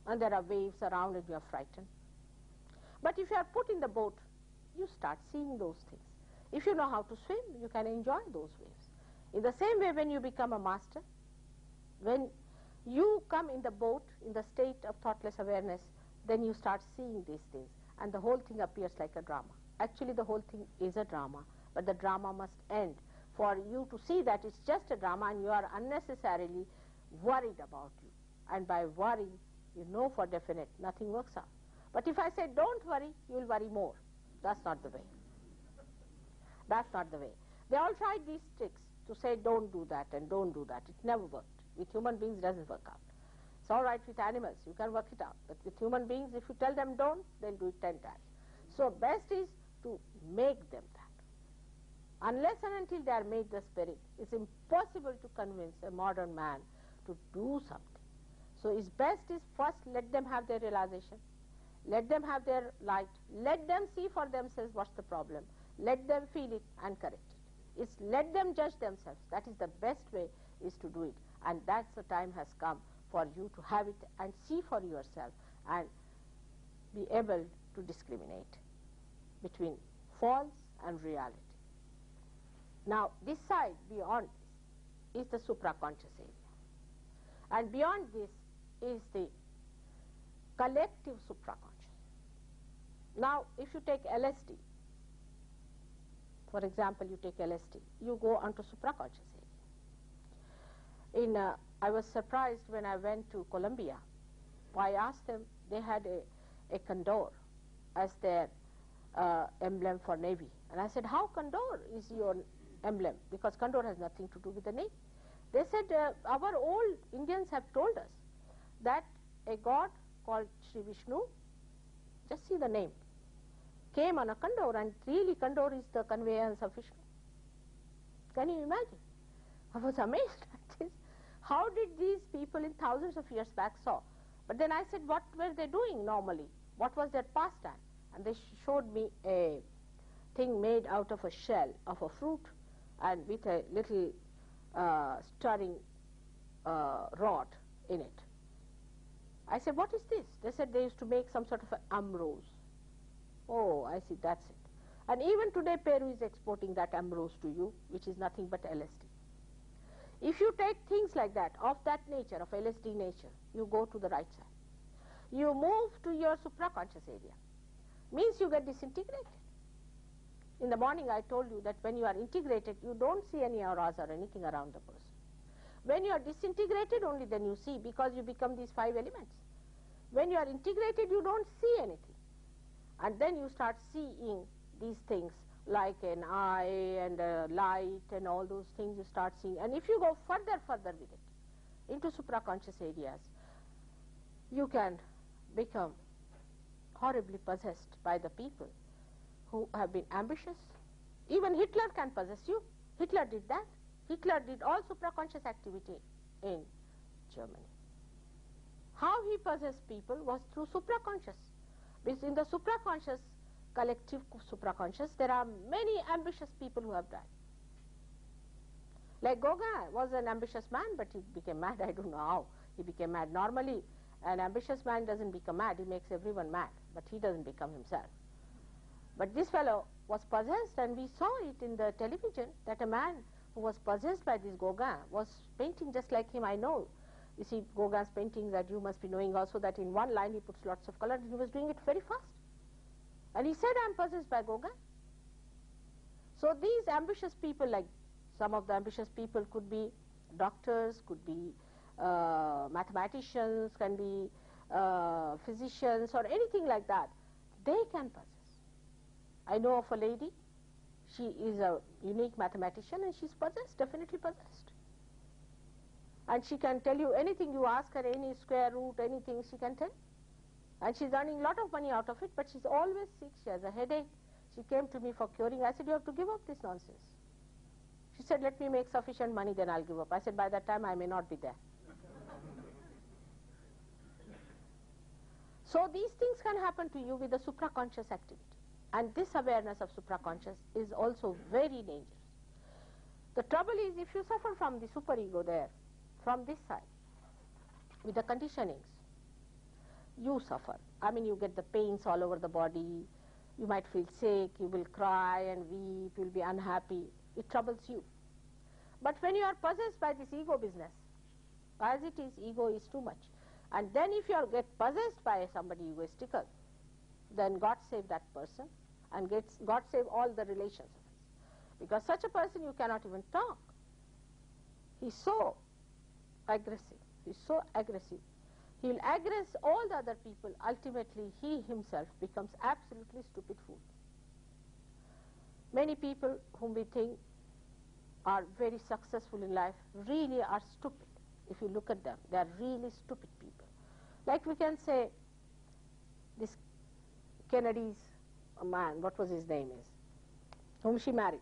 and there are waves around and you are frightened. But if you are put in the boat, you start seeing those things. If you know how to swim, you can enjoy those waves. In the same way, when you become a master, when you come in the boat, in the state of thoughtless awareness, then you start seeing these things. And the whole thing appears like a drama. Actually, the whole thing is a drama, but the drama must end for you to see that it's just a drama and you are unnecessarily worried about you. And by worrying, you know for definite nothing works out. But if I say don't worry, you will worry more. That's not the way. That's not the way. They all tried these tricks to say don't do that and don't do that. It never worked. With human beings, it doesn't work out. It's all right with animals. You can work it out. But with human beings, if you tell them don't, they'll do it 10 times. So best is to make them that. Unless and until they are made the spirit, it's impossible to convince a modern man to do something. So it's best is first let them have their realization. Let them have their light. Let them see for themselves what's the problem. Let them feel it and correct it. It's let them judge themselves. That is the best way is to do it. And that's the time has come for you to have it and see for yourself and be able to discriminate between false and reality. Now, this side beyond this is the supraconscious area. And beyond this is the collective supraconscious. Now, if you take LSD, for example, you take LSD, you go onto supraconscious area. I was surprised when I went to Colombia. I asked them, they had a condor as their emblem for Navy. And I said, how condor is your emblem? Because condor has nothing to do with the Navy. They said, our old Indians have told us that a god called Sri Vishnu, just see the name, came on a condor, and really condor is the conveyance of Vishnu. Can you imagine? I was amazed at this. How did these people in thousands of years back saw? But then I said, what were they doing normally? What was their pastime? And they showed me a thing made out of a shell of a fruit and with a little stirring rod in it. I said, what is this? They said they used to make some sort of ambrose. Oh, I see, that's it. And even today Peru is exporting that ambrose to you, which is nothing but LSD. If you take things like that, of that nature, of LSD nature, you go to the right side. You move to your supraconscious area. Means you get disintegrated. In the morning I told you that when you are integrated, you don't see any auras or anything around the person. When you are disintegrated, only then you see, because you become these 5 elements. When you are integrated, you don't see anything. And then you start seeing these things like an eye and a light and all those things you start seeing. And if you go further with it, into supraconscious areas, you can become horribly possessed by the people who have been ambitious. Even Hitler can possess you. Hitler did that. Hitler did all supraconscious activity in Germany. How he possessed people was through supraconscious. Because in the supraconscious, collective supraconscious, there are many ambitious people who have died. Like Gauguin was an ambitious man, but he became mad. I don't know how he became mad. Normally, an ambitious man doesn't become mad. He makes everyone mad, but he doesn't become himself. But this fellow was possessed, and we saw it in the television that a man who was possessed by this Gauguin was painting just like him. I know. You see Gauguin's paintings, that you must be knowing also that in one line he puts lots of color, and he was doing it very fast. And he said, I'm possessed by Gauguin. So these ambitious people, like some of the ambitious people could be doctors, could be mathematicians, can be physicians or anything like that, they can possess. I know of a lady, she is a unique mathematician and she's possessed, definitely possessed. And she can tell you anything you ask her, any square root, anything she can tell. And she's earning a lot of money out of it, but she's always sick, she has a headache. She came to me for curing. I said, you have to give up this nonsense. She said, let me make sufficient money, then I'll give up. I said, by that time I may not be there. So these things can happen to you with the supraconscious activity. And this awareness of supraconscious is also very dangerous. The trouble is, if you suffer from the superego there, from this side, with the conditionings, you suffer. I mean, you get the pains all over the body, you might feel sick, you will cry and weep, you will be unhappy. It troubles you. But when you are possessed by this ego business, as it is, ego is too much. And then if you get possessed by somebody egoistical, then God save that person, and God save all the relations of us. Because such a person you cannot even talk. He's so aggressive. He's so aggressive. He will aggress all the other people. Ultimately, he himself becomes absolutely stupid fool. Many people whom we think are very successful in life really are stupid. If you look at them, they are really stupid people. Like we can say, this Kennedy's man, what was his name is, whom she married.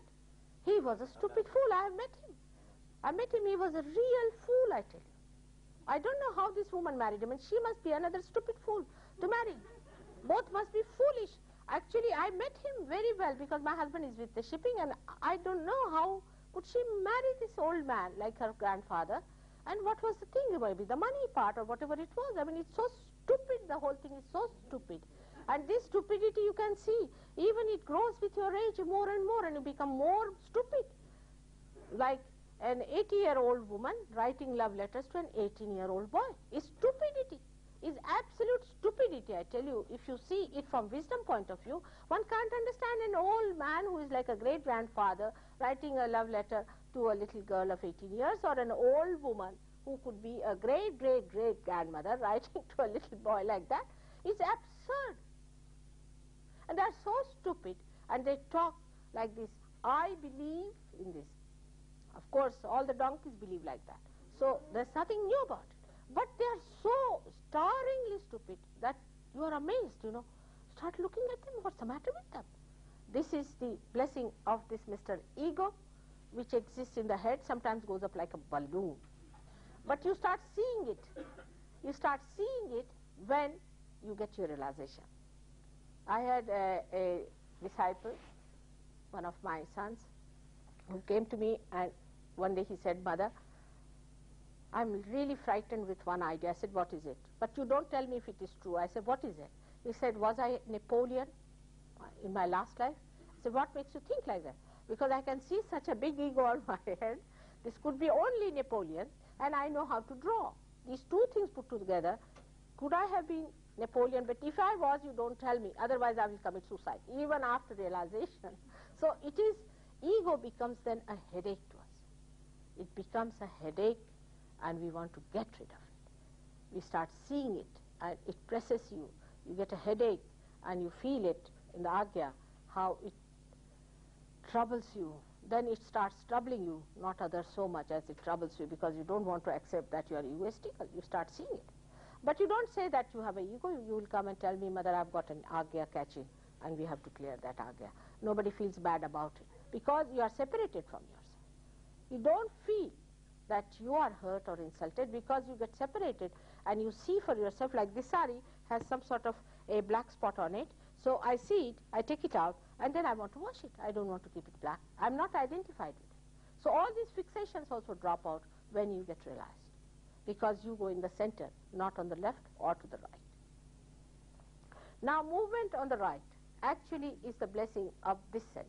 He was a stupid fool. I have met him. I met him. He was a real fool, I tell you. I don't know how this woman married him, and she must be another stupid fool to marry. Both must be foolish. Actually, I met him very well because my husband is with the shipping, and I don't know how could she marry this old man like her grandfather. And what was the thing? Maybe the money part or whatever it was. I mean, it's so stupid. The whole thing is so stupid. And this stupidity you can see, even it grows with your age more and more, and you become more stupid. Like an 80-year-old woman writing love letters to an 18-year-old boy is stupidity, is absolute stupidity. I tell you, if you see it from wisdom point of view, one can't understand an old man who is like a great-grandfather writing a love letter to a little girl of 18 years, or an old woman who could be a great-great-great-grandmother writing to a little boy like that. It's absurd. And they are so stupid, and they talk like this, I believe in this. Of course, all the donkeys believe like that. So there's nothing new about it. But they are so staringly stupid that you are amazed, you know. Start looking at them, what's the matter with them? This is the blessing of this Mr. Ego, which exists in the head, sometimes goes up like a balloon. But you start seeing it. You start seeing it when you get your realization. I had a disciple, one of my sons, who came to me, and one day he said, Mother, I'm really frightened with one idea. I said, what is it? But you don't tell me if it is true. I said, what is it? He said, was I Napoleon in my last life? I said, what makes you think like that? Because I can see such a big ego on my head. This could be only Napoleon, and I know how to draw. These two things put together, could I have been Napoleon? But if I was, you don't tell me. Otherwise, I will commit suicide, even after realization. So it is, ego becomes then a headache to us. It becomes a headache, and we want to get rid of it. We start seeing it, and it presses you. You get a headache, and you feel it in the Agya, how it troubles you. Then it starts troubling you, not others so much as it troubles you, because you don't want to accept that you are egoistical. You start seeing it. But you don't say that you have an ego. You will come and tell me, Mother, I've got an Agya catching, and we have to clear that Agya. Nobody feels bad about it, because you are separated from yourself. You don't feel that you are hurt or insulted, because you get separated, and you see for yourself, like this sari has some sort of a black spot on it. So I see it, I take it out, and then I want to wash it. I don't want to keep it black. I'm not identified with it. So all these fixations also drop out when you get realized, because you go in the center, not on the left or to the right. Now, movement on the right actually is the blessing of this center,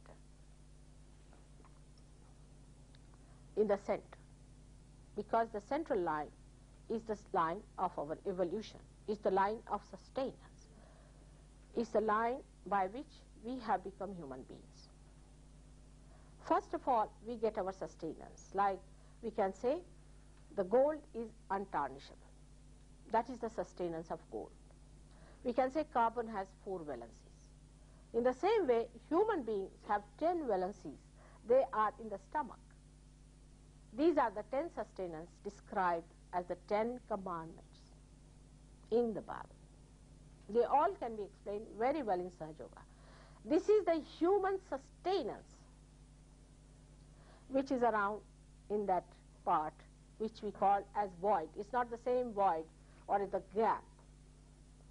in the center, because the central line is the line of our evolution, is the line of sustenance, is the line by which we have become human beings. First of all, we get our sustenance. Like we can say, the gold is untarnishable. That is the sustenance of gold. We can say carbon has 4 valencies. In the same way, human beings have 10 valencies. They are in the stomach. These are the 10 sustenance described as the 10 commandments in the Bible. They all can be explained very well in Sahaja. This is the human sustenance which is around in that part, which we call as void. It's not the same void or the gap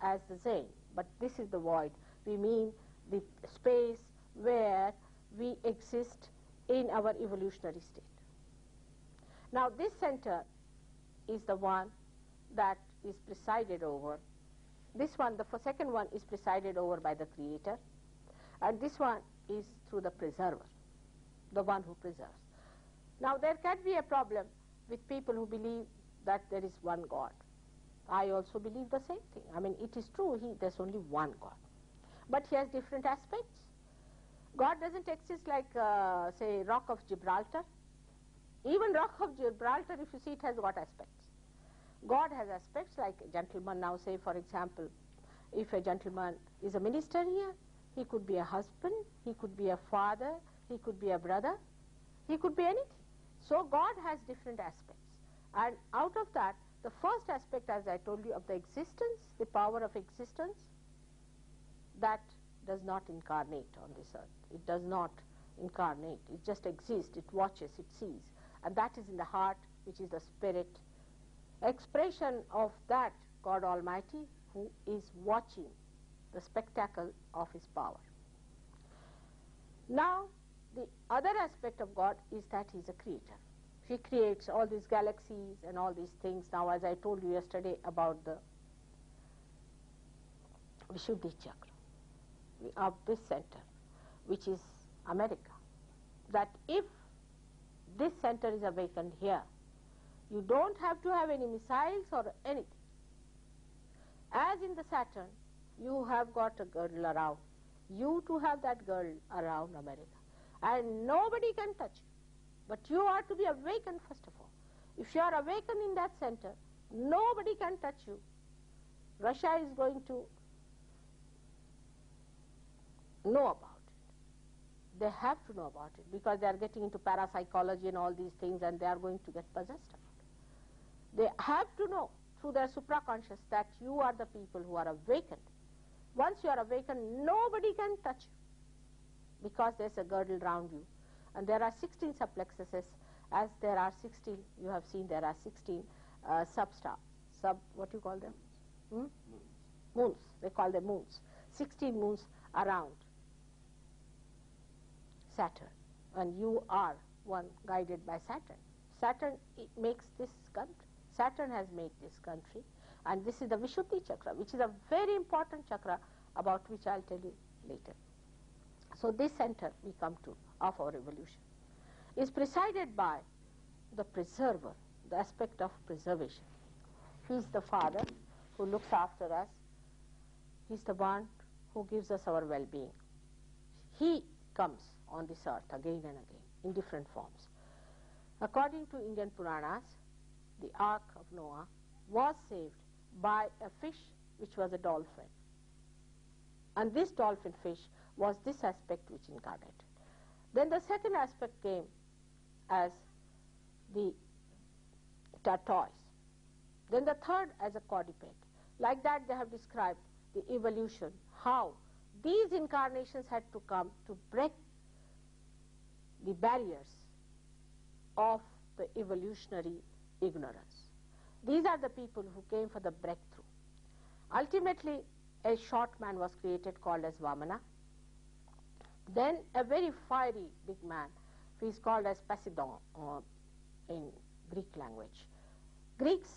as the Zen, but this is the void. We mean the space where we exist in our evolutionary state. Now this center is the one that is presided over. This one, the second one, is presided over by the Creator, and this one is through the preserver, the one who preserves. Now there can be a problem with people who believe that there is one God. I also believe the same thing. I mean, it is true, there's only one God. But he has different aspects. God doesn't exist like, say, Rock of Gibraltar. Even Rock of Gibraltar, if you see, it has got aspects. God has aspects like a gentleman. Now, say, for example, if a gentleman is a minister here, he could be a husband, he could be a father, he could be a brother, he could be anything. So God has different aspects. And out of that, the first aspect, as I told you, of the existence, the power of existence, that does not incarnate on this earth. It does not incarnate. It just exists. It watches. It sees. And that is in the heart, which is the spirit expression of that God Almighty who is watching the spectacle of his power. Now, the other aspect of God is that he is a creator. He creates all these galaxies and all these things. Now, as I told you yesterday about the Vishuddhi Chakra. of this center, which is America, that if this center is awakened here, you don't have to have any missiles or anything. As in the Saturn, you have got a girdle around. You too have that girdle around America. And nobody can touch you. But you are to be awakened first of all. If you are awakened in that center, nobody can touch you. Russia is going to know about it. They have to know about it because they are getting into parapsychology and all these things, and they are going to get possessed about it. They have to know through their supraconscious that you are the people who are awakened. Once you are awakened, nobody can touch you because there's a girdle around you. And there are 16 subplexuses, as there are 16, you have seen there are 16 what you call them? Moons. They call them moons. 16 moons around Saturn. And you are one guided by Saturn. Saturn makes this country. Saturn has made this country. And this is the Vishuddhi chakra, which is a very important chakra about which I'll tell you later. So this center we come to of our evolution is presided by the preserver, the aspect of preservation. He is the father who looks after us. He is the one who gives us our well-being. He comes on this earth again and again in different forms. According to Indian Puranas, the Ark of Noah was saved by a fish which was a dolphin. And this dolphin fish was this aspect which incarnated. Then the second aspect came as the tortoise. Then the third as a quadruped. Like that they have described the evolution, how these incarnations had to come to break the barriers of the evolutionary ignorance. These are the people who came for the breakthrough. Ultimately, a short man was created called as Vamana. Then a very fiery big man who is called as Poseidon in Greek language. Greeks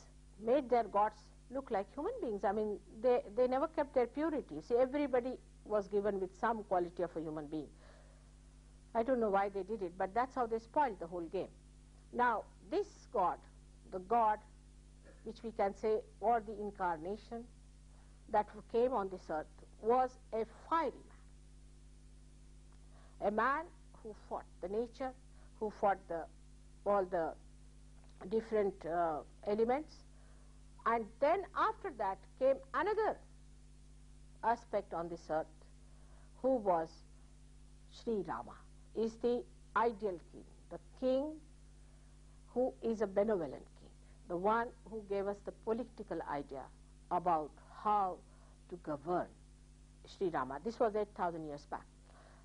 made their gods look like human beings. I mean, they never kept their purity. See, everybody was given with some quality of a human being. I don't know why they did it, but that's how they spoiled the whole game. Now, this god, the god which we can say, or the incarnation that came on this earth, was a fiery man. A man who fought the nature, who fought all the different elements. And then after that came another aspect on this earth, who was Sri Rama, is the ideal king, the king who is a benevolent king, the one who gave us the political idea about how to govern. Sri Rama. This was 8,000 years back.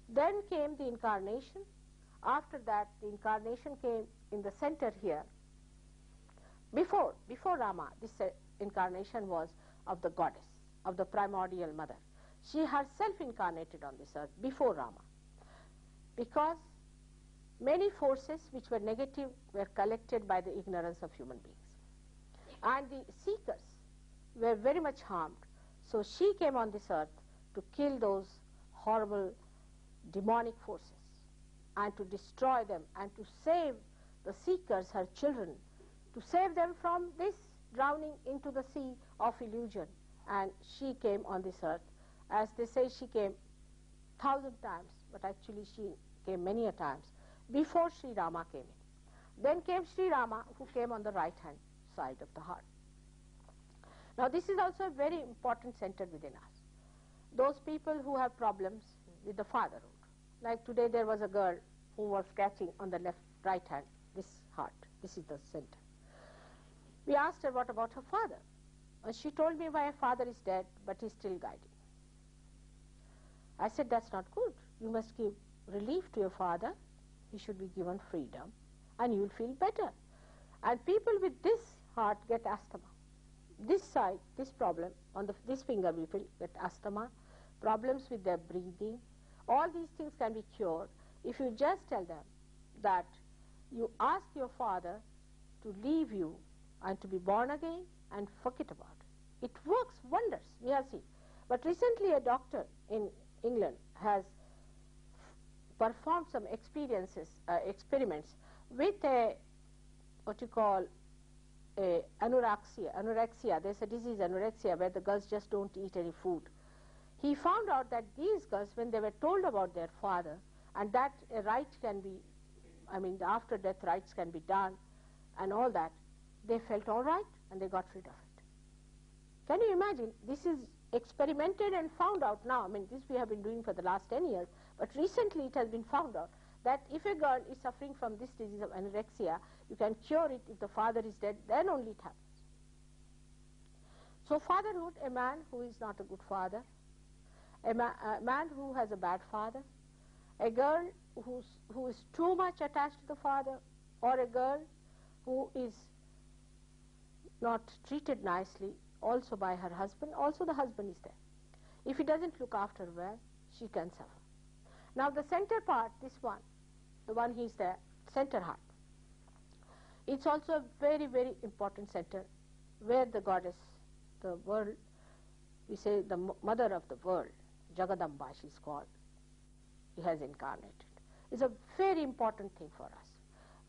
Then came the incarnation. After that, the incarnation came in the center here. Before Rama, this incarnation was of the goddess, of the primordial mother. She herself incarnated on this earth before Rama, because many forces which were negative were collected by the ignorance of human beings. And the seekers were very much harmed. So she came on this earth to kill those horrible demonic forces and to destroy them and to save the seekers, her children, to save them from this drowning into the sea of illusion. And she came on this earth. As they say, she came 1,000 times, but actually she came many a times before Sri Rama came in. Then came Sri Rama, who came on the right-hand side of the heart. Now this is also a very important center within us. Those people who have problems with the fatherhood. Like today there was a girl who was scratching on the right hand, this heart. This is the center. We asked her what about her father. And she told me, my father is dead, but he's still guiding. I said, that's not good. You must give relief to your father. He should be given freedom, and you'll feel better. And people with this heart get asthma. This side, this problem, on this finger we will get asthma, problems with their breathing. All these things can be cured if you just tell them that you ask your father to leave you and to be born again and forget about it. It works wonders, we have seen. But recently a doctor in England, has performed some experiments with a, what you call, anorexia. There's a disease, anorexia, where the girls just don't eat any food. He found out that these girls, when they were told about their father, and that a right can be, I mean, the after death rites can be done, and all that, they felt all right, and they got rid of it. Can you imagine? This is experimented and found out now. I mean, this we have been doing for the last 10 years, but recently it has been found out that if a girl is suffering from this disease of anorexia, you can cure it if the father is dead, then only it happens. So fatherhood, a man who is not a good father, a man who has a bad father, a girl who is too much attached to the father, or a girl who is not treated nicely also by her husband, also the husband is there. If he doesn't look after her well, she can suffer. Now the center part, this one, the one he is there, center heart, it's also a very, very important center where the goddess, the world, we say the mother of the world, Jagadamba she is called, he has incarnated. It's a very important thing for us,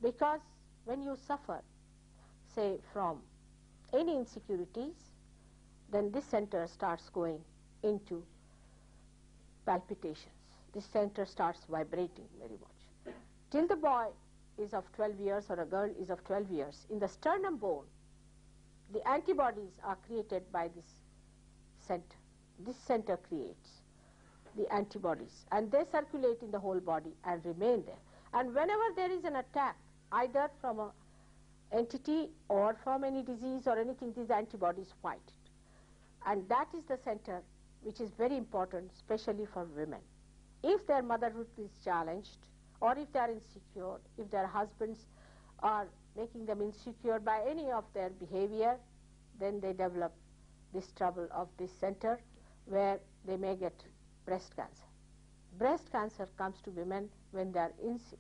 because when you suffer, say from any insecurities, then this center starts going into palpitations. This center starts vibrating very much. Till the boy is of 12 years or a girl is of 12 years, in the sternum bone, the antibodies are created by this center. This center creates the antibodies, and they circulate in the whole body and remain there. And whenever there is an attack, either from an entity or from any disease or anything, these antibodies fight it. And that is the center which is very important, especially for women. If their motherhood is challenged, or if they are insecure, if their husbands are making them insecure by any of their behavior, then they develop this trouble of this center, where they may get breast cancer. Breast cancer comes to women when they are insecure.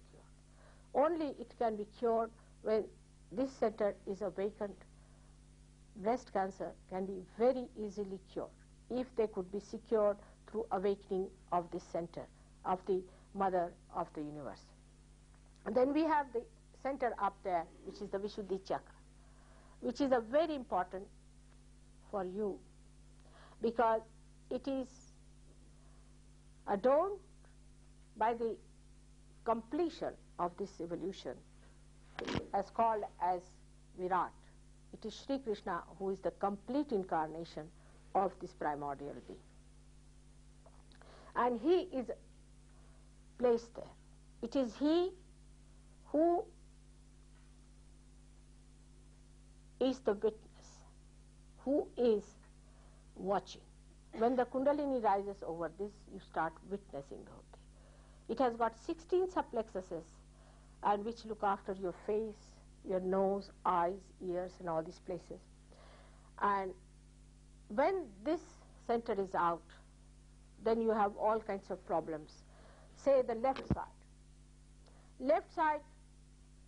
Only it can be cured when this center is awakened. Breast cancer can be very easily cured if they could be secured through awakening of this center, of the mother of the universe. And then we have the center up there, which is the Vishuddhi chakra, which is a very important for you, because it is adorned by the completion of this evolution, as called as Virat. It is Sri Krishna who is the complete incarnation of this primordial being. And he is placed there. It is he who is the witness, who is watching. When the Kundalini rises over this, you start witnessing the whole thing. It has got 16 subplexuses, and which look after your face, your nose, eyes, ears, and all these places. And when this center is out, then you have all kinds of problems. Say the left side. Left side,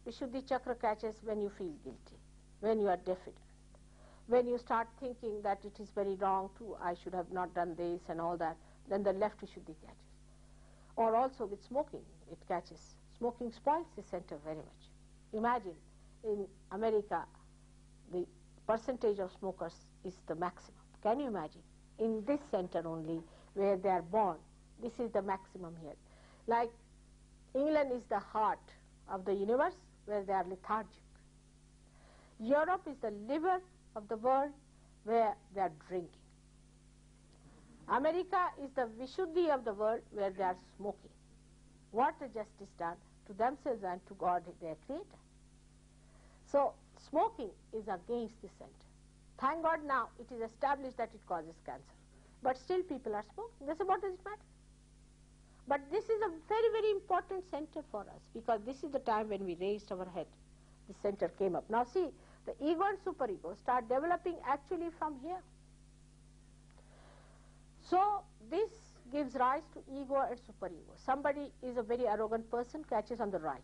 Vishuddhi chakra catches when you feel guilty, when you are deficient, when you start thinking that it is very wrong too, I should have not done this and all that, then the left Vishuddhi catches. Or also with smoking, it catches. Smoking spoils the center very much. Imagine, in America, the percentage of smokers is the maximum. Can you imagine? In this center only, where they are born, this is the maximum here. Like England is the heart of the universe, where they are lethargic. Europe is the liver of the world, where they are drinking. America is the Vishuddhi of the world, where they are smoking. What a justice done to themselves and to God, their creator. So smoking is against the center. Thank God now it is established that it causes cancer. But still people are smoking. They say, what does it matter? But this is a very, very important center for us, because this is the time when we raised our head. The center came up. Now see, the ego and superego start developing actually from here. So this gives rise to ego and superego. Somebody is a very arrogant person, catches on the right.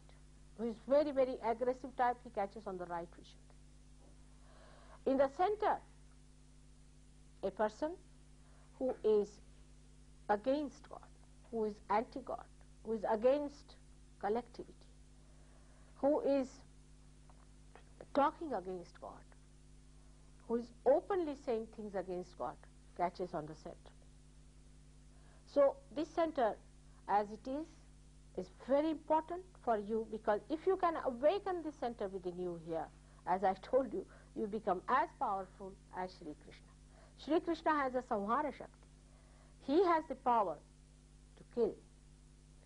Who is very, very aggressive type, he catches on the right vision. In the center, a person who is against God, who is anti-God, who is against collectivity, who is talking against God, who is openly saying things against God, catches on the center. So this center, as it is very important for you, because if you can awaken this center within you here, as I told you, you become as powerful as Shri Krishna. Shri Krishna has a Samhara Shakti. He has the power to kill.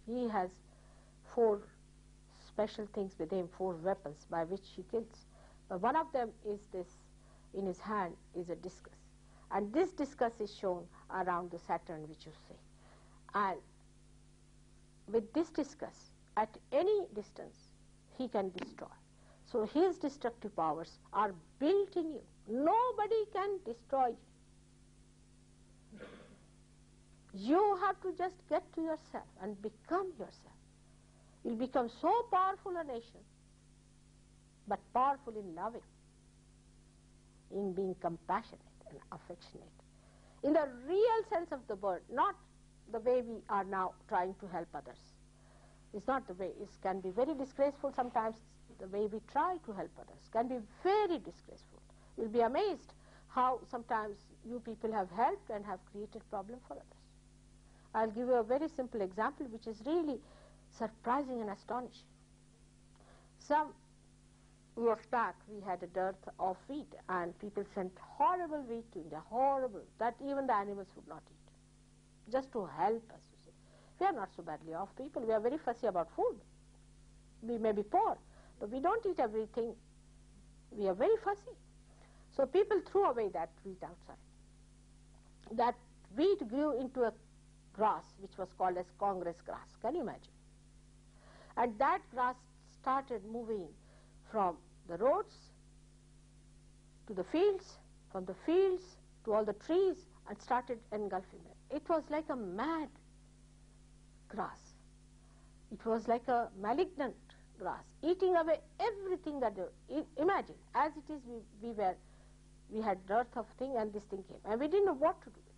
He has 4 special things with him, 4 weapons by which he kills. But one of them is this, in his hand is a discus. And this discus is shown around the Saturn which you see. And with this discus, at any distance, he can destroy. So his destructive powers are built in you. Nobody can destroy you. You have to just get to yourself and become yourself. You'll become so powerful a nation, but powerful in loving, in being compassionate and affectionate. In the real sense of the word, not the way we are now trying to help others. It's not the way. It can be very disgraceful sometimes. The way we try to help others can be very disgraceful. You'll be amazed how sometimes you people have helped and have created problem for others. I'll give you a very simple example which is really surprising and astonishing. Some years back we had a dearth of wheat and people sent horrible wheat to India, horrible, that even the animals would not eat, just to help us, you see. We are not so badly off people. We are very fussy about food. We may be poor, but we don't eat everything. We are very fussy. So people threw away that wheat outside. That wheat grew into a grass which was called as Congress grass. Can you imagine? And that grass started moving from the roads to the fields, from the fields to all the trees, and started engulfing them. It was like a mad grass. It was like a malignant grass, eating away everything that imagine, as it is we had dearth of thing and this thing came, and we didn't know what to do with it.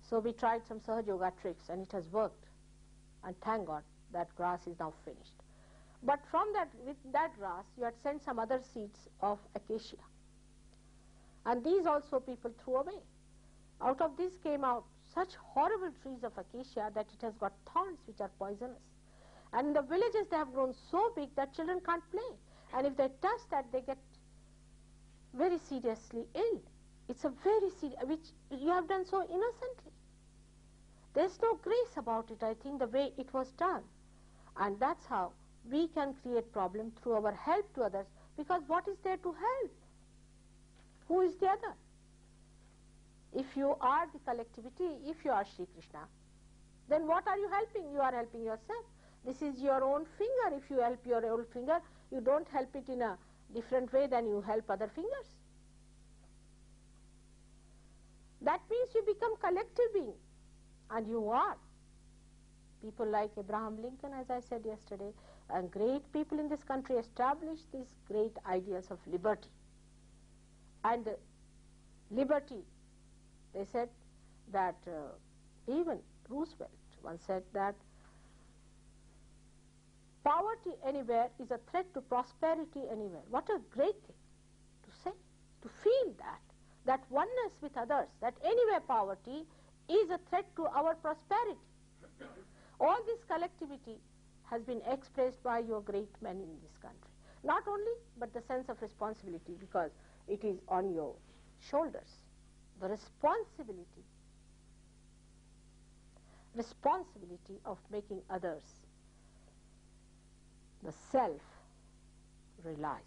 So we tried some Sahaja Yoga tricks and it has worked, and thank God that grass is now finished. But from that, with that grass, you had sent some other seeds of acacia, and these also people threw away. Out of this came out such horrible trees of acacia that it has got thorns which are poisonous. And in the villages they have grown so big that children can't play. And if they touch that, they get very seriously ill. It's a very serious, which you have done so innocently. There's no grace about it, I think, the way it was done. And that's how we can create problem through our help to others, because what is there to help? Who is the other? If you are the collectivity, if you are Shri Krishna, then what are you helping? You are helping yourself. This is your own finger. If you help your own finger, you don't help it in a different way than you help other fingers. That means you become collective being, and you are. People like Abraham Lincoln, as I said yesterday, and great people in this country established these great ideas of liberty. And liberty, they said that even Roosevelt once said that poverty anywhere is a threat to prosperity anywhere. What a great thing to say, to feel that oneness with others, that anywhere poverty is a threat to our prosperity. All this collectivity has been expressed by your great men in this country. Not only, but the sense of responsibility, because it is on your shoulders. The responsibility of making others, the self realize,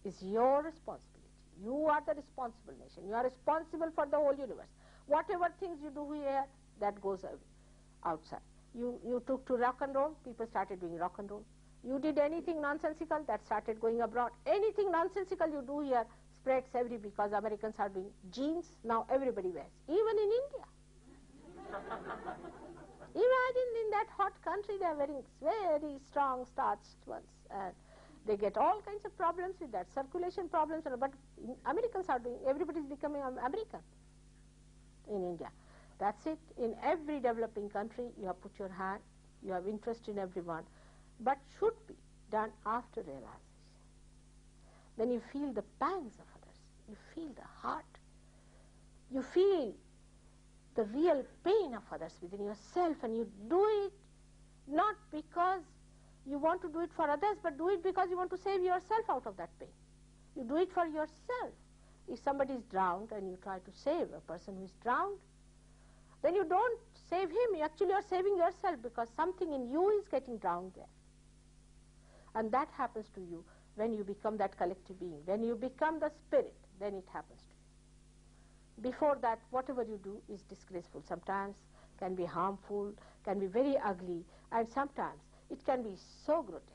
is your responsibility. You are the responsible nation. You are responsible for the whole universe. Whatever things you do here, that goes outside. You took to rock and roll, people started doing rock and roll. You did anything nonsensical, that started going abroad. Anything nonsensical you do here spreads everywhere, because Americans are doing jeans, now everybody wears, even in India. Imagine in that hot country they are wearing very strong starched ones, and they get all kinds of problems with that, circulation problems, but Americans are doing, everybody is becoming American in India. That's it. In every developing country, you have put your hand, you have interest in everyone, but should be done after realization. Then you feel the pangs of others. You feel the heart. You feel the real pain of others within yourself, and you do it not because you want to do it for others, but do it because you want to save yourself out of that pain. You do it for yourself. If somebody is drowned and you try to save a person who is drowned, then you don't save him. You actually are saving yourself, because something in you is getting drowned there. And that happens to you when you become that collective being. When you become the spirit, then it happens to you. Before that, whatever you do is disgraceful. Sometimes can be harmful, can be very ugly, and sometimes it can be so grotesque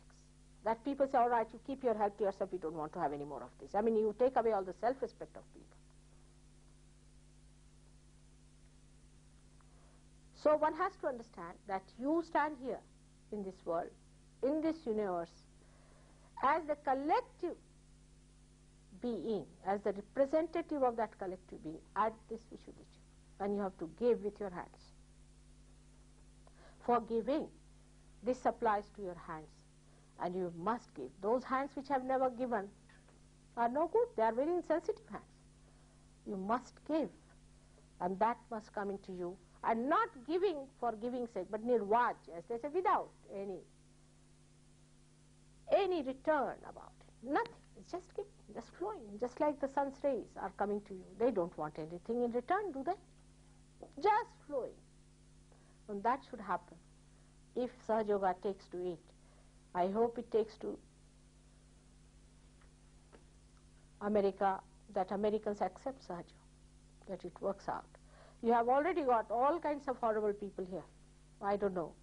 that people say, all right, you keep your health to yourself, we don't want to have any more of this. I mean, you take away all the self-respect of people. So one has to understand that you stand here in this world, in this universe, as the collective being, as the representative of that collective being at this Vishuddhicha, and you have to give with your hands. For giving, this applies to your hands, and you must give. Those hands which have never given are no good. They are very insensitive hands. You must give, and that must come into you, and not giving for giving's sake, but nirvaj, as they say, without any return about it. Nothing. It's just giving, just flowing, just like the sun's rays are coming to you. They don't want anything in return, do they? Just flowing. And that should happen. If Sahaja Yoga takes to it, I hope it takes to America, that Americans accept Sahaja, that it works out. You have already got all kinds of horrible people here. I don't know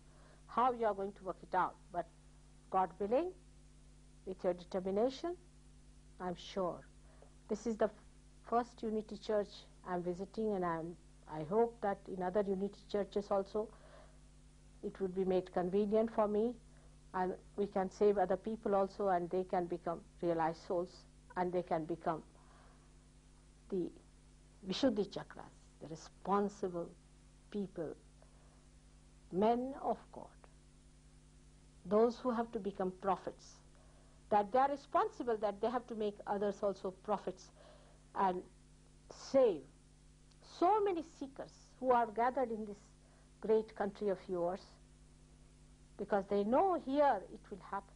how you are going to work it out, but God willing, with your determination, I'm sure. This is the first Unity Church I'm visiting, and I hope that in other Unity churches also it would be made convenient for me, and we can save other people also, and they can become realized souls, and they can become the Vishuddhi Chakras, the responsible people, men of God, those who have to become prophets, that they are responsible, that they have to make others also prophets and save so many seekers who are gathered in this great country of yours, because they know here it will happen,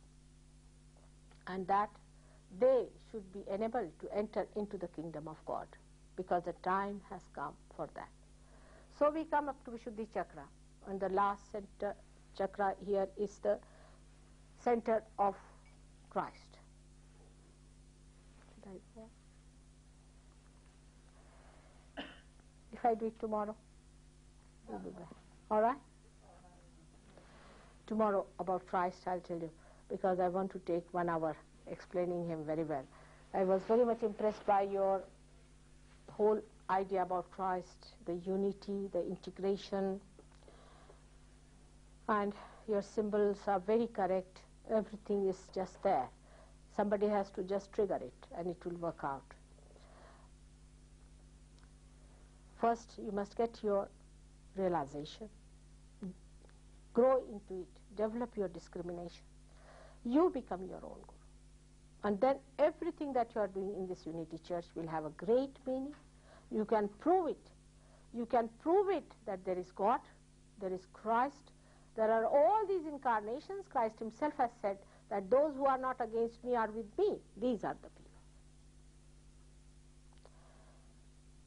and that they should be enabled to enter into the kingdom of God, because the time has come for that. So we come up to Vishuddhi Chakra, and the last center chakra here is the center of Christ. If I do it tomorrow, we'll be back. All right? Tomorrow about Christ I'll tell you, because I want to take 1 hour explaining him very well. I was very much impressed by your whole idea about Christ, the unity, the integration, and your symbols are very correct. Everything is just there. Somebody has to just trigger it, and it will work out. First, you must get your realization. Grow into it. Develop your discrimination. You become your own guru. And then everything that you are doing in this Unity Church will have a great meaning. You can prove it. You can prove it that there is God, there is Christ, there are all these incarnations. Christ himself has said that those who are not against me are with me. These are the people.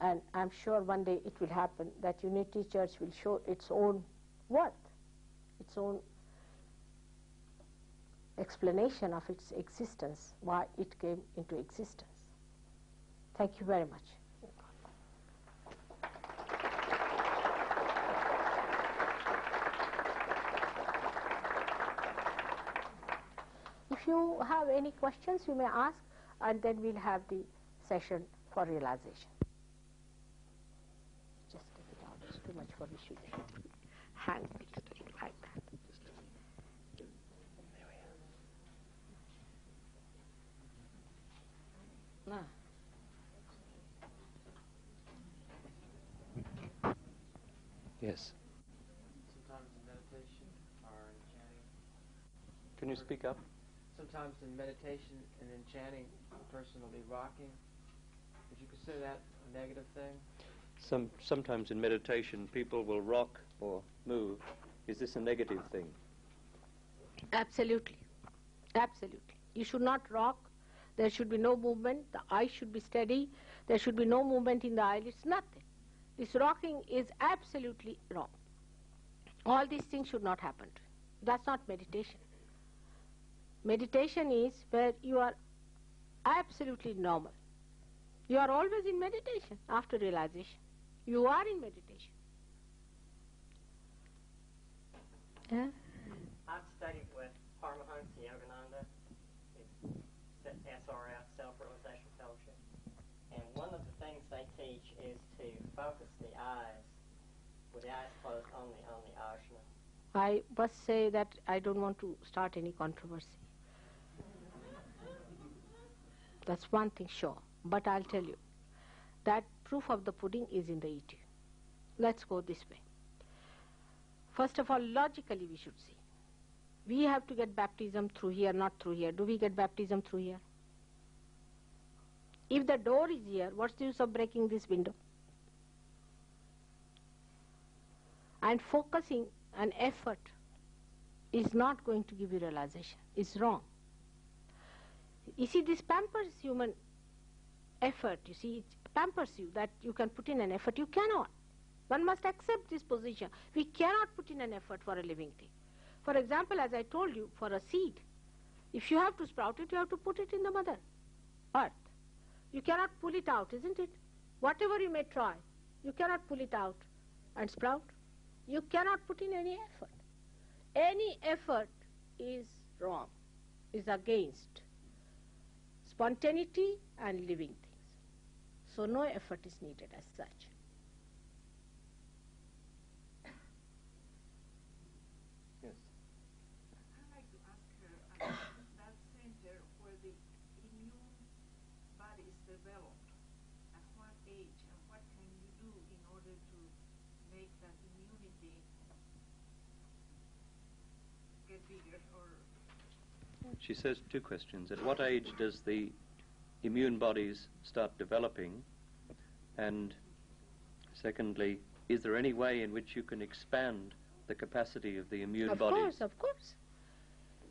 And I'm sure one day it will happen that Unity Church will show its own worth, its own explanation of its existence, why it came into existence. Thank you very much. If you have any questions, you may ask, and then we'll have the session for realization. Just take it out. It's too much for the shoe. Hang it like that. Yes. Sometimes in meditation or in chanting. Can you speak up? Sometimes in meditation and in chanting, the person will be rocking. Would you consider that a negative thing? Sometimes in meditation people will rock or move. Is this a negative thing? Absolutely. Absolutely. You should not rock. There should be no movement. The eye should be steady. There should be no movement in the eyelids. Nothing. This rocking is absolutely wrong. All these things should not happen. That's not meditation. Meditation is where you are absolutely normal. You are always in meditation after realization. You are in meditation. Yeah? I've studied with Paramahansa Yogananda, his SRF, Self-Realization Fellowship, and one of the things they teach is to focus the eyes, with the eyes closed, on the ajna. I must say that I don't want to start any controversy. That's one thing sure. But I'll tell you that proof of the pudding is in the eating. Let's go this way. First of all, logically we should see. We have to get baptism through here, not through here. Do we get baptism through here? If the door is here, what's the use of breaking this window? And focusing an effort is not going to give you realization. It's wrong. You see, this pampers human effort. You see, it pampers you that you can put in an effort. You cannot. One must accept this position. We cannot put in an effort for a living thing. For example, as I told you, for a seed, if you have to sprout it, you have to put it in the mother earth. You cannot pull it out, isn't it? Whatever you may try, you cannot pull it out and sprout. You cannot put in any effort. Any effort is wrong, is against spontaneity and living things. So no effort is needed as such. Yes. I'd like to ask her about that center where the immune body is developed. At what age and what can you do in order to make that immunity get bigger? Or She says two questions. At what age does the immune bodies start developing? And secondly, is there any way in which you can expand the capacity of the immune bodies? Of course.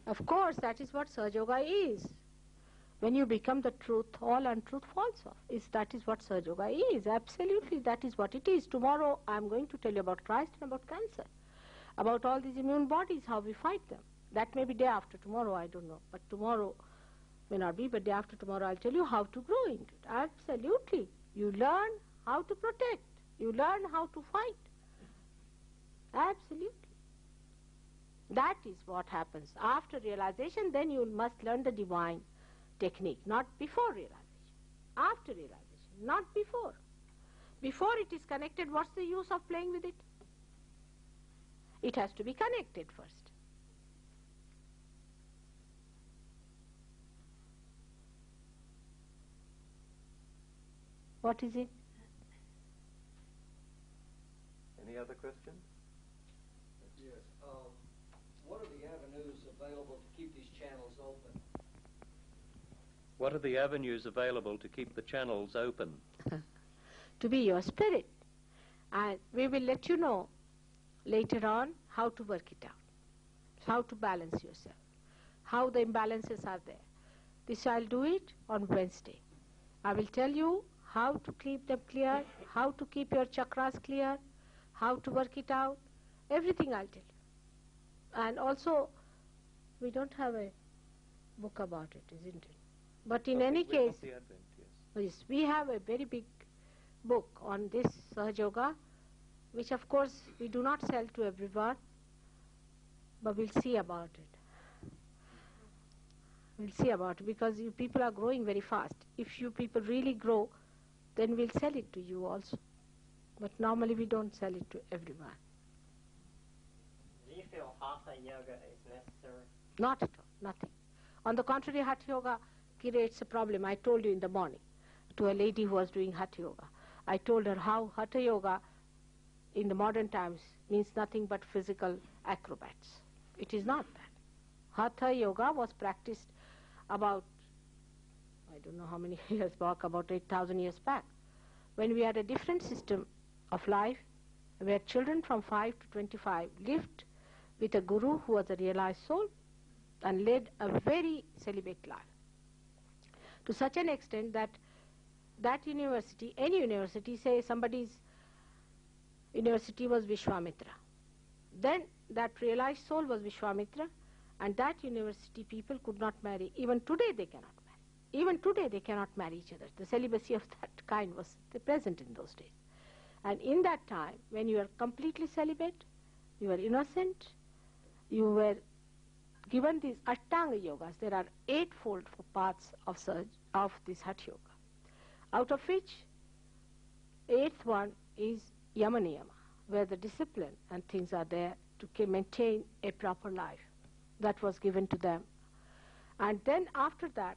Of course, that is what Sahaja Yoga is. When you become the truth, all untruth falls off. That is what Sahaja Yoga is. Absolutely, that is what it is. Tomorrow I am going to tell you about Christ and about cancer, about all these immune bodies, how we fight them. That may be day after tomorrow, I don't know. But tomorrow may not be, but day after tomorrow I'll tell you how to grow into it. Absolutely. You learn how to protect. You learn how to fight. Absolutely. That is what happens. After realization, then you must learn the divine technique. Not before realization. After realization. Not before. Before it is connected, what's the use of playing with it? It has to be connected first. What is it? Any other questions? Yes. What are the avenues available to keep these channels open? What are the avenues available to keep the channels open? To be your spirit. And we will let you know later on how to work it out, how to balance yourself, how the imbalances are there. This I'll do it on Wednesday. I will tell you how to keep them clear, how to keep your chakras clear, how to work it out, everything I'll tell you. And also, we don't have a book about it, isn't it? But in any case, the Advent, yes. yes, we have a very big book on this Sahaja Yoga, which of course we do not sell to everyone, but we'll see about it. We'll see about it, because you people are growing very fast. If you people really grow, then we'll sell it to you also. But normally we don't sell it to everyone. Do you feel Hatha Yoga is necessary? Not at all, nothing. On the contrary, Hatha Yoga creates a problem. I told you in the morning to a lady who was doing Hatha Yoga. I told her how Hatha Yoga in the modern times means nothing but physical acrobats. It is not that. Hatha yoga was practiced about, I don't know how many years back, about 8,000 years back, when we had a different system of life, where children from 5 to 25 lived with a guru who was a realized soul and led a very celibate life. To such an extent that university, any university, say somebody's university was Vishwamitra, then that realized soul was Vishwamitra, and that university people could not marry. Even today they cannot marry. Even today they cannot marry each other. The celibacy of that kind was present in those days. And in that time, when you are completely celibate, you are innocent, you were given these Ashtanga yogas. There are 8-fold paths of this Hatha yoga, out of which 8th one is Yamaniyama, where the discipline and things are there to maintain a proper life. That was given to them. And then after that,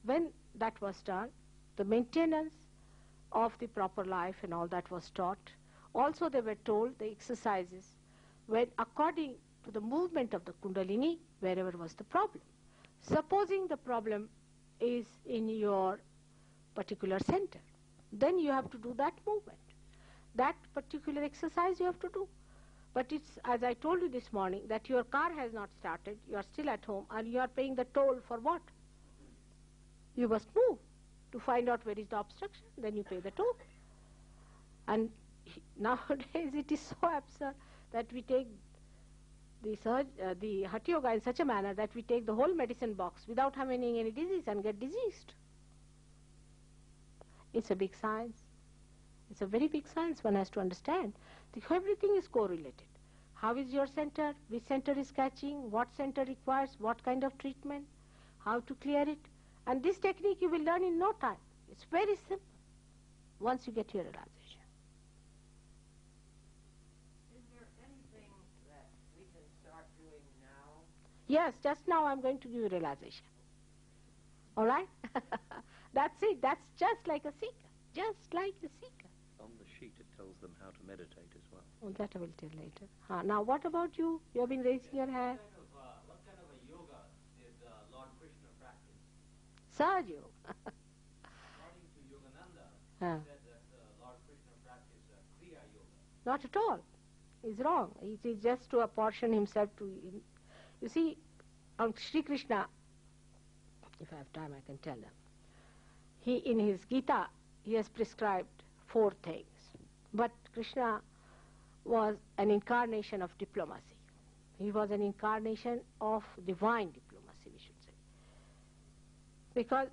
when that was done, the maintenance of the proper life and all that was taught. Also they were told the exercises when according to the movement of the Kundalini, wherever was the problem. Supposing the problem is in your particular center, then you have to do that movement. That particular exercise you have to do. But it's, as I told you this morning, that your car has not started, you are still at home, and you are paying the toll for what? You must move to find out where is the obstruction, then you pay the toll. And nowadays it is so absurd that we take the Hatha yoga in such a manner that we take the whole medicine box without having any disease and get diseased. It's a big science. It's a very big science one has to understand. Everything is correlated. How is your center? Which center is catching? What center requires what kind of treatment? How to clear it? And this technique you will learn in no time. It's very simple once you get your realization. Is there anything that we can start doing now? Yes, just now I'm going to give you realization. All right? That's it. That's just like a seeker. Just like a seeker. On the sheet it tells them how to meditate as well. Oh, that I will tell later. Now what about you? You have been raising your hand. What kind of a yoga did Lord Krishna practice? Sahaja. According to Yogananda, Huh. he said that Lord Krishna practiced Kriya Yoga. Not at all. He's wrong. It is just to apportion himself to... You see, Sri Krishna, if I have time I can tell them, he in his Gita, he has prescribed 4 things. But Krishna was an incarnation of diplomacy. He was an incarnation of divine diplomacy, we should say. Because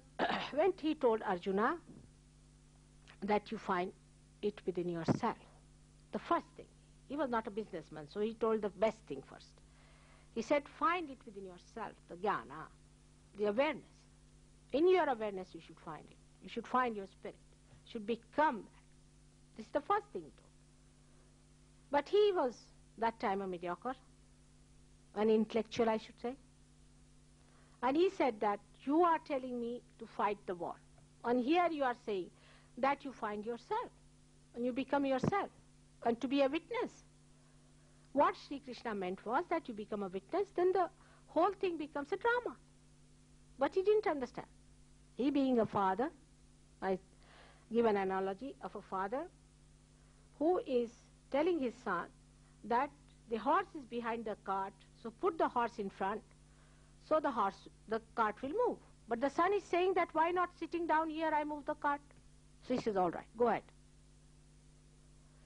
when he told Arjuna that you find it within yourself, the first thing, he was not a businessman, so he told the best thing first. He said, find it within yourself, the jnana, the awareness. In your awareness you should find it. You should find your spirit. You should become that. This is the first thing he told. But he was that time a mediocre, an intellectual I should say. And he said that you are telling me to fight the war. And here you are saying that you find yourself and you become yourself and to be a witness. What Sri Krishna meant was that you become a witness, then the whole thing becomes a drama. But he didn't understand. He being a father, I give an analogy of a father who is telling his son that the horse is behind the cart, so put the horse in front, so the cart will move. But the son is saying that why not sitting down here, I move the cart. So he says, all right, go ahead.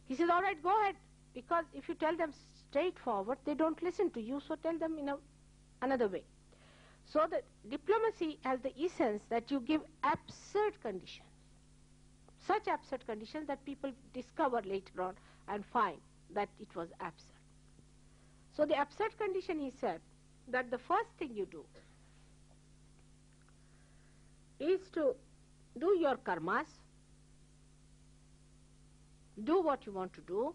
He says, all right, go ahead. Because if you tell them straightforward, they don't listen to you, so tell them in another way. So the diplomacy has the essence that you give absurd conditions. Such absurd conditions that people discover later on and find that it was absurd. So the absurd condition, he said, that the first thing you do is to do your karmas, do what you want to do,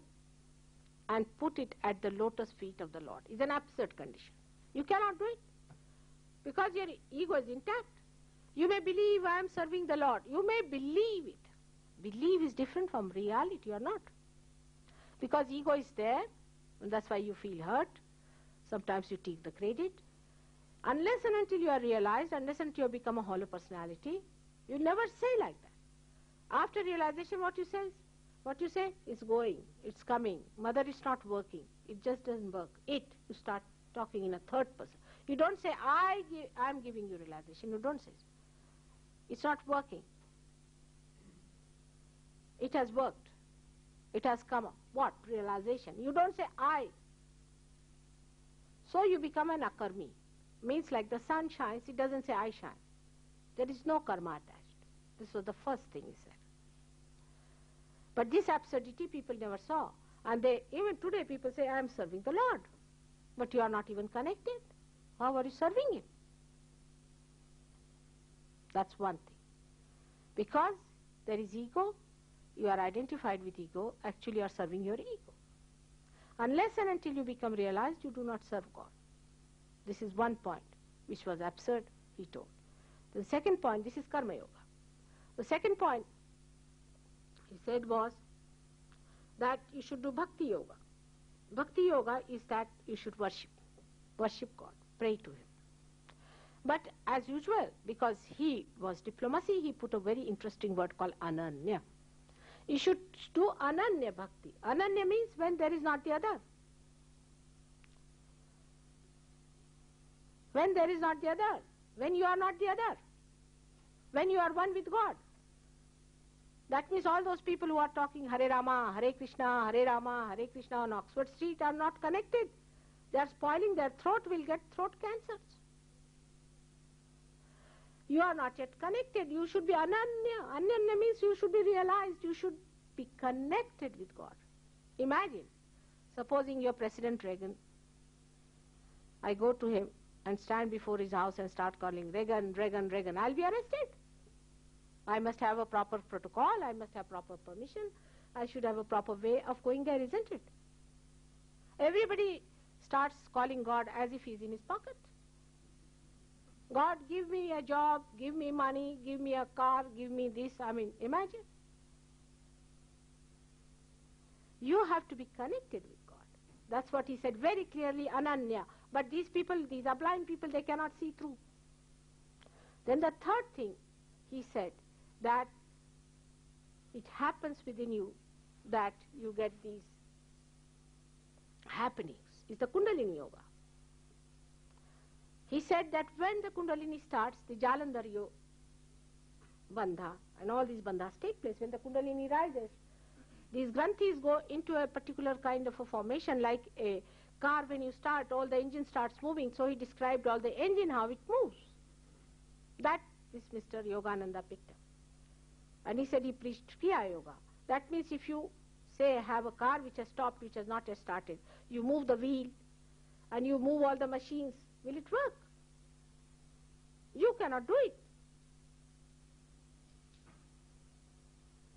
and put it at the lotus feet of the Lord. It's an absurd condition. You cannot do it because your ego is intact. You may believe I am serving the Lord. You may believe it. Believe is different from reality or not. because ego is there, and that's why you feel hurt. Sometimes you take the credit. Unless and until you are realized, unless and until you become a hollow personality, you never say like that. After realization, what you say? What you say? It's going, it's coming. Mother, it's not working. It just doesn't work. You start talking in a third person. You don't say, I'm giving you realization. You don't say so. It's not working. It has worked. It has come up. What? Realization. You don't say, I. So you become an akarmi. Means like the sun shines, it doesn't say I shine. There is no karma attached. This was the first thing he said. But this absurdity people never saw. And even today people say, I am serving the Lord. But you are not even connected. How are you serving Him? That's one thing. Because there is ego, you are identified with ego, actually you are serving your ego. Unless and until you become realized, you do not serve God. This is one point, which was absurd, he told. The second point, this is Karma Yoga. The second point, he said, was that you should do Bhakti Yoga. Bhakti Yoga is that you should worship God, pray to Him. But as usual, because he was diplomacy, he put a very interesting word called Ananya. You should do Ananya Bhakti. Ananya means when there is not the other. When there is not the other. When you are not the other. When you are one with God. That means all those people who are talking Hare Rama, Hare Krishna, Hare Rama, Hare Krishna on Oxford Street are not connected. They are spoiling, their throat will get throat cancers. You are not yet connected. You should be Ananya. Ananya means you should be realized. You should be connected with God. Imagine, supposing you're President Reagan. I go to him and stand before his house and start calling Reagan, Reagan, Reagan. I'll be arrested. I must have a proper protocol. I must have proper permission. I should have a proper way of going there, isn't it? Everybody starts calling God as if he's in his pocket. God, give me a job, give me money, give me a car, give me this. I mean, imagine. You have to be connected with God. That's what he said very clearly, Ananya. But these people, these are blind people, they cannot see through. Then the third thing, he said, that it happens within you that you get these happenings. It's the Kundalini Yoga. He said that when the Kundalini starts, the Jalandhar Bandha and all these bandhas take place. When the Kundalini rises, these granthis go into a particular kind of a formation, like a car. When you start, all the engine starts moving. So he described all the engine, how it moves. That is Mr. Yogananda picked up. And he said he preached Kriya Yoga. That means if you, say, have a car which has stopped, which has not yet started, you move the wheel and you move all the machines, will it work? You cannot do it.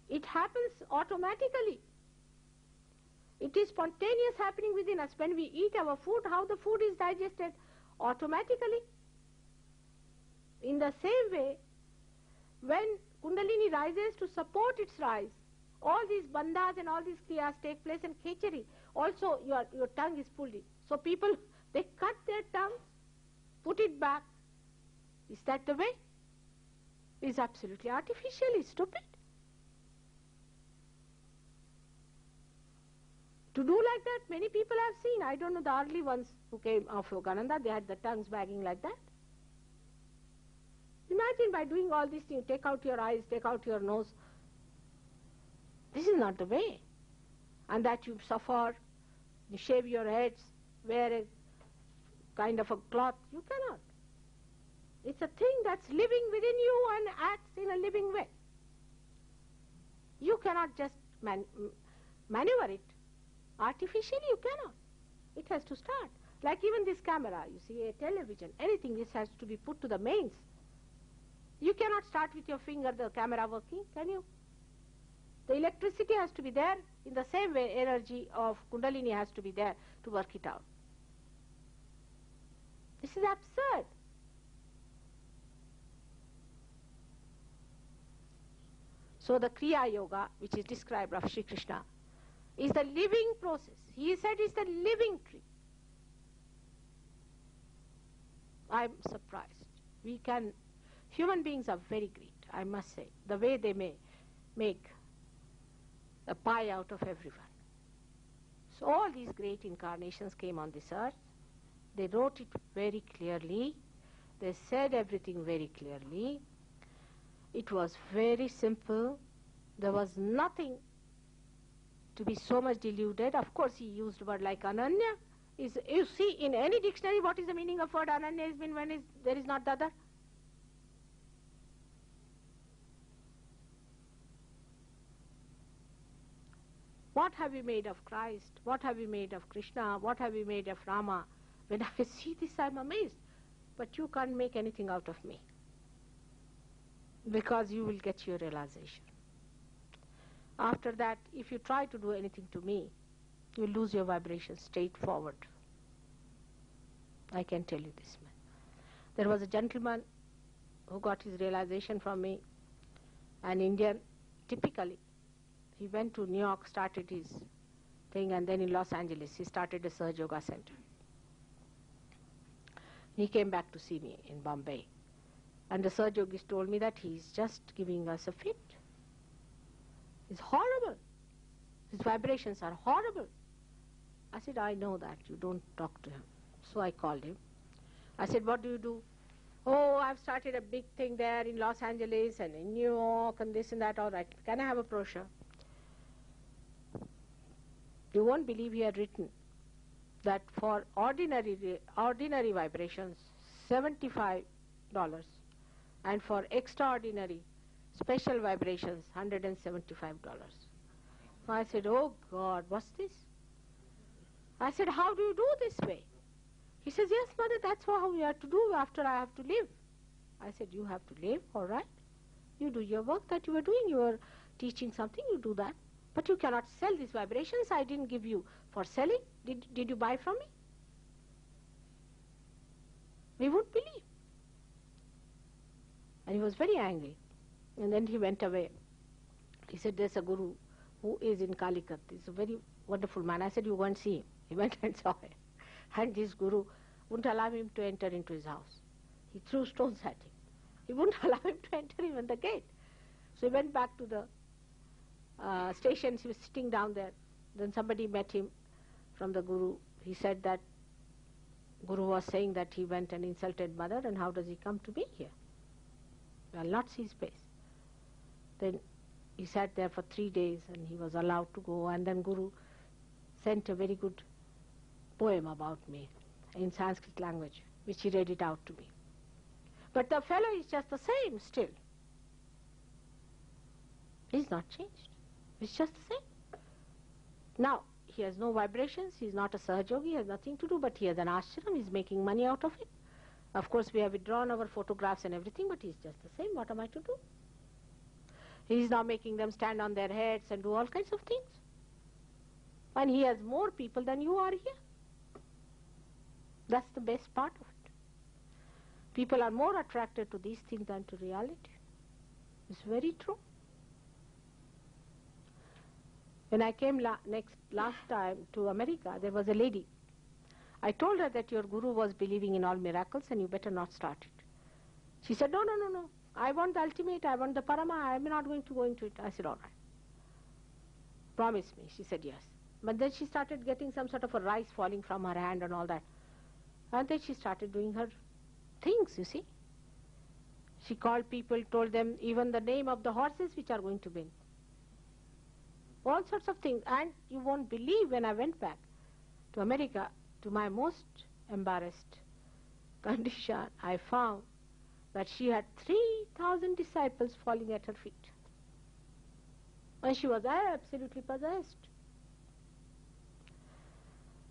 It happens automatically. It is spontaneous happening within us. When we eat our food, how the food is digested? Automatically. In the same way, when Kundalini rises to support its rise, all these bandhas and all these kriyas take place, and khechari. Also, your tongue is pulled in. So people, they cut their tongues, put it back. Is that the way? It's absolutely artificial, it's stupid. To do like that, many people have seen. I don't know, the early ones who came of Yogananda, they had the tongues wagging like that. Imagine by doing all these things, take out your eyes, take out your nose. This is not the way. And that you suffer, you shave your heads, wear a kind of a cloth. You cannot. It's a thing that's living within you and acts in a living way. You cannot just maneuver it. Artificially, you cannot. It has to start. Like even this camera, you see, a television, anything, this has to be put to the mains. You cannot start with your finger the camera working, can you? The electricity has to be there. In the same way, energy of Kundalini has to be there to work it out. This is absurd. So the Kriya Yoga, which is described of Sri Krishna, It's the living process. He said it's the living tree. I'm surprised. Human beings are very great, I must say, the way they may make the pie out of everyone. So all these great incarnations came on this earth. They wrote it very clearly. They said everything very clearly. It was very simple. There was nothing to be so much deluded. Of course, he used a word like ananya. You see, in any dictionary, what is the meaning of word ananya? Is when there is not the other. What have we made of Christ? What have we made of Krishna? What have we made of Rama? When I see this, I'm amazed. But you can't make anything out of me, because you will get your realization. After that, if you try to do anything to me, you will lose your vibration straight forward. I can tell you this, man. There was a gentleman who got his realization from me, an Indian, typically. He went to New York, started his thing, and then in Los Angeles, he started a Sahaja Yoga Center. He came back to see me in Bombay. And the Sahaja Yogis told me that he's just giving us a fit. It's horrible. His vibrations are horrible. I said, I know that. You don't talk to him. So I called him. I said, what do you do? Oh, I've started a big thing there in Los Angeles and in New York and this and that. All right. Can I have a brochure? You won't believe he had written that for ordinary vibrations, $75, and for extraordinary special vibrations, $175. I said, oh God, what's this? I said, how do you do this way? He says, yes, mother, that's how we have to do after I have to live. I said, you have to live, all right. You do your work that you were doing. You were teaching something, you do that. But you cannot sell these vibrations. I didn't give you for selling. Did you buy from me? We wouldn't believe. And he was very angry. And then he went away. He said, there's a guru who is in Calicut. He's a very wonderful man. I said, you go and see him. He went and saw him. And this guru wouldn't allow him to enter into his house. He threw stones at him. He wouldn't allow him to enter even the gate. So he went back to the station. He was sitting down there. Then somebody met him from the guru. He said that guru was saying that he went and insulted mother, and how does he come to be here? I'll not see his face. Then he sat there for 3 days and he was allowed to go, and then guru sent a very good poem about me in Sanskrit language, which he read it out to me. But the fellow is just the same still. He's not changed. It's just the same. Now, he has no vibrations. He's not a Sahaja Yogi. He has nothing to do, but he has an ashram. He's making money out of it. Of course, we have withdrawn our photographs and everything, but he's just the same. What am I to do? He's now making them stand on their heads and do all kinds of things. And he has more people than you are here. That's the best part of it. People are more attracted to these things than to reality. It's very true. When I came last time to America, there was a lady. I told her that your guru was believing in all miracles and you better not start it. She said, no. I want the ultimate, I want the parama, I'm not going to go into it. I said, all right. Promise me. She said, yes. But then she started getting some sort of a rice falling from her hand and all that. And then she started doing her things, you see. She called people, told them even the name of the horses which are going to win. All sorts of things. And you won't believe, when I went back to America, to my most embarrassed condition, I found that she had 3,000 disciples falling at her feet. And she was absolutely possessed.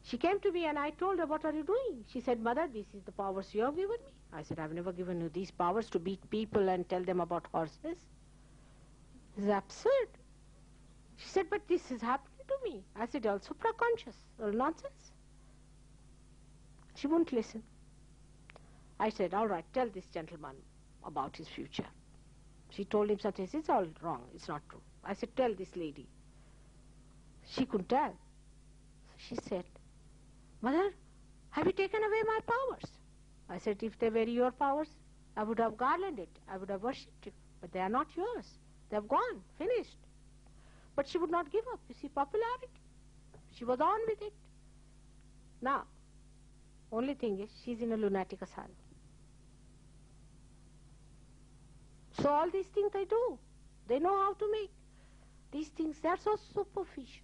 She came to me and I told her, what are you doing? She said, Mother, this is the powers you have given me. I said, I've never given you these powers to beat people and tell them about horses. This is absurd. She said, but this is happening to me. I said, all supraconscious, all nonsense. She wouldn't listen. I said, all right, tell this gentleman about his future. She told him something. It's all wrong. It's not true. I said, tell this lady. She couldn't tell. She said, Mother, have you taken away my powers? I said, if they were your powers, I would have garlanded, I would have worshipped you. But they are not yours. They have gone, finished. But she would not give up. You see, popularity. She was on with it. Now, only thing is, she's in a lunatic asylum. So all these things they do. They know how to make these things. They are so superficial.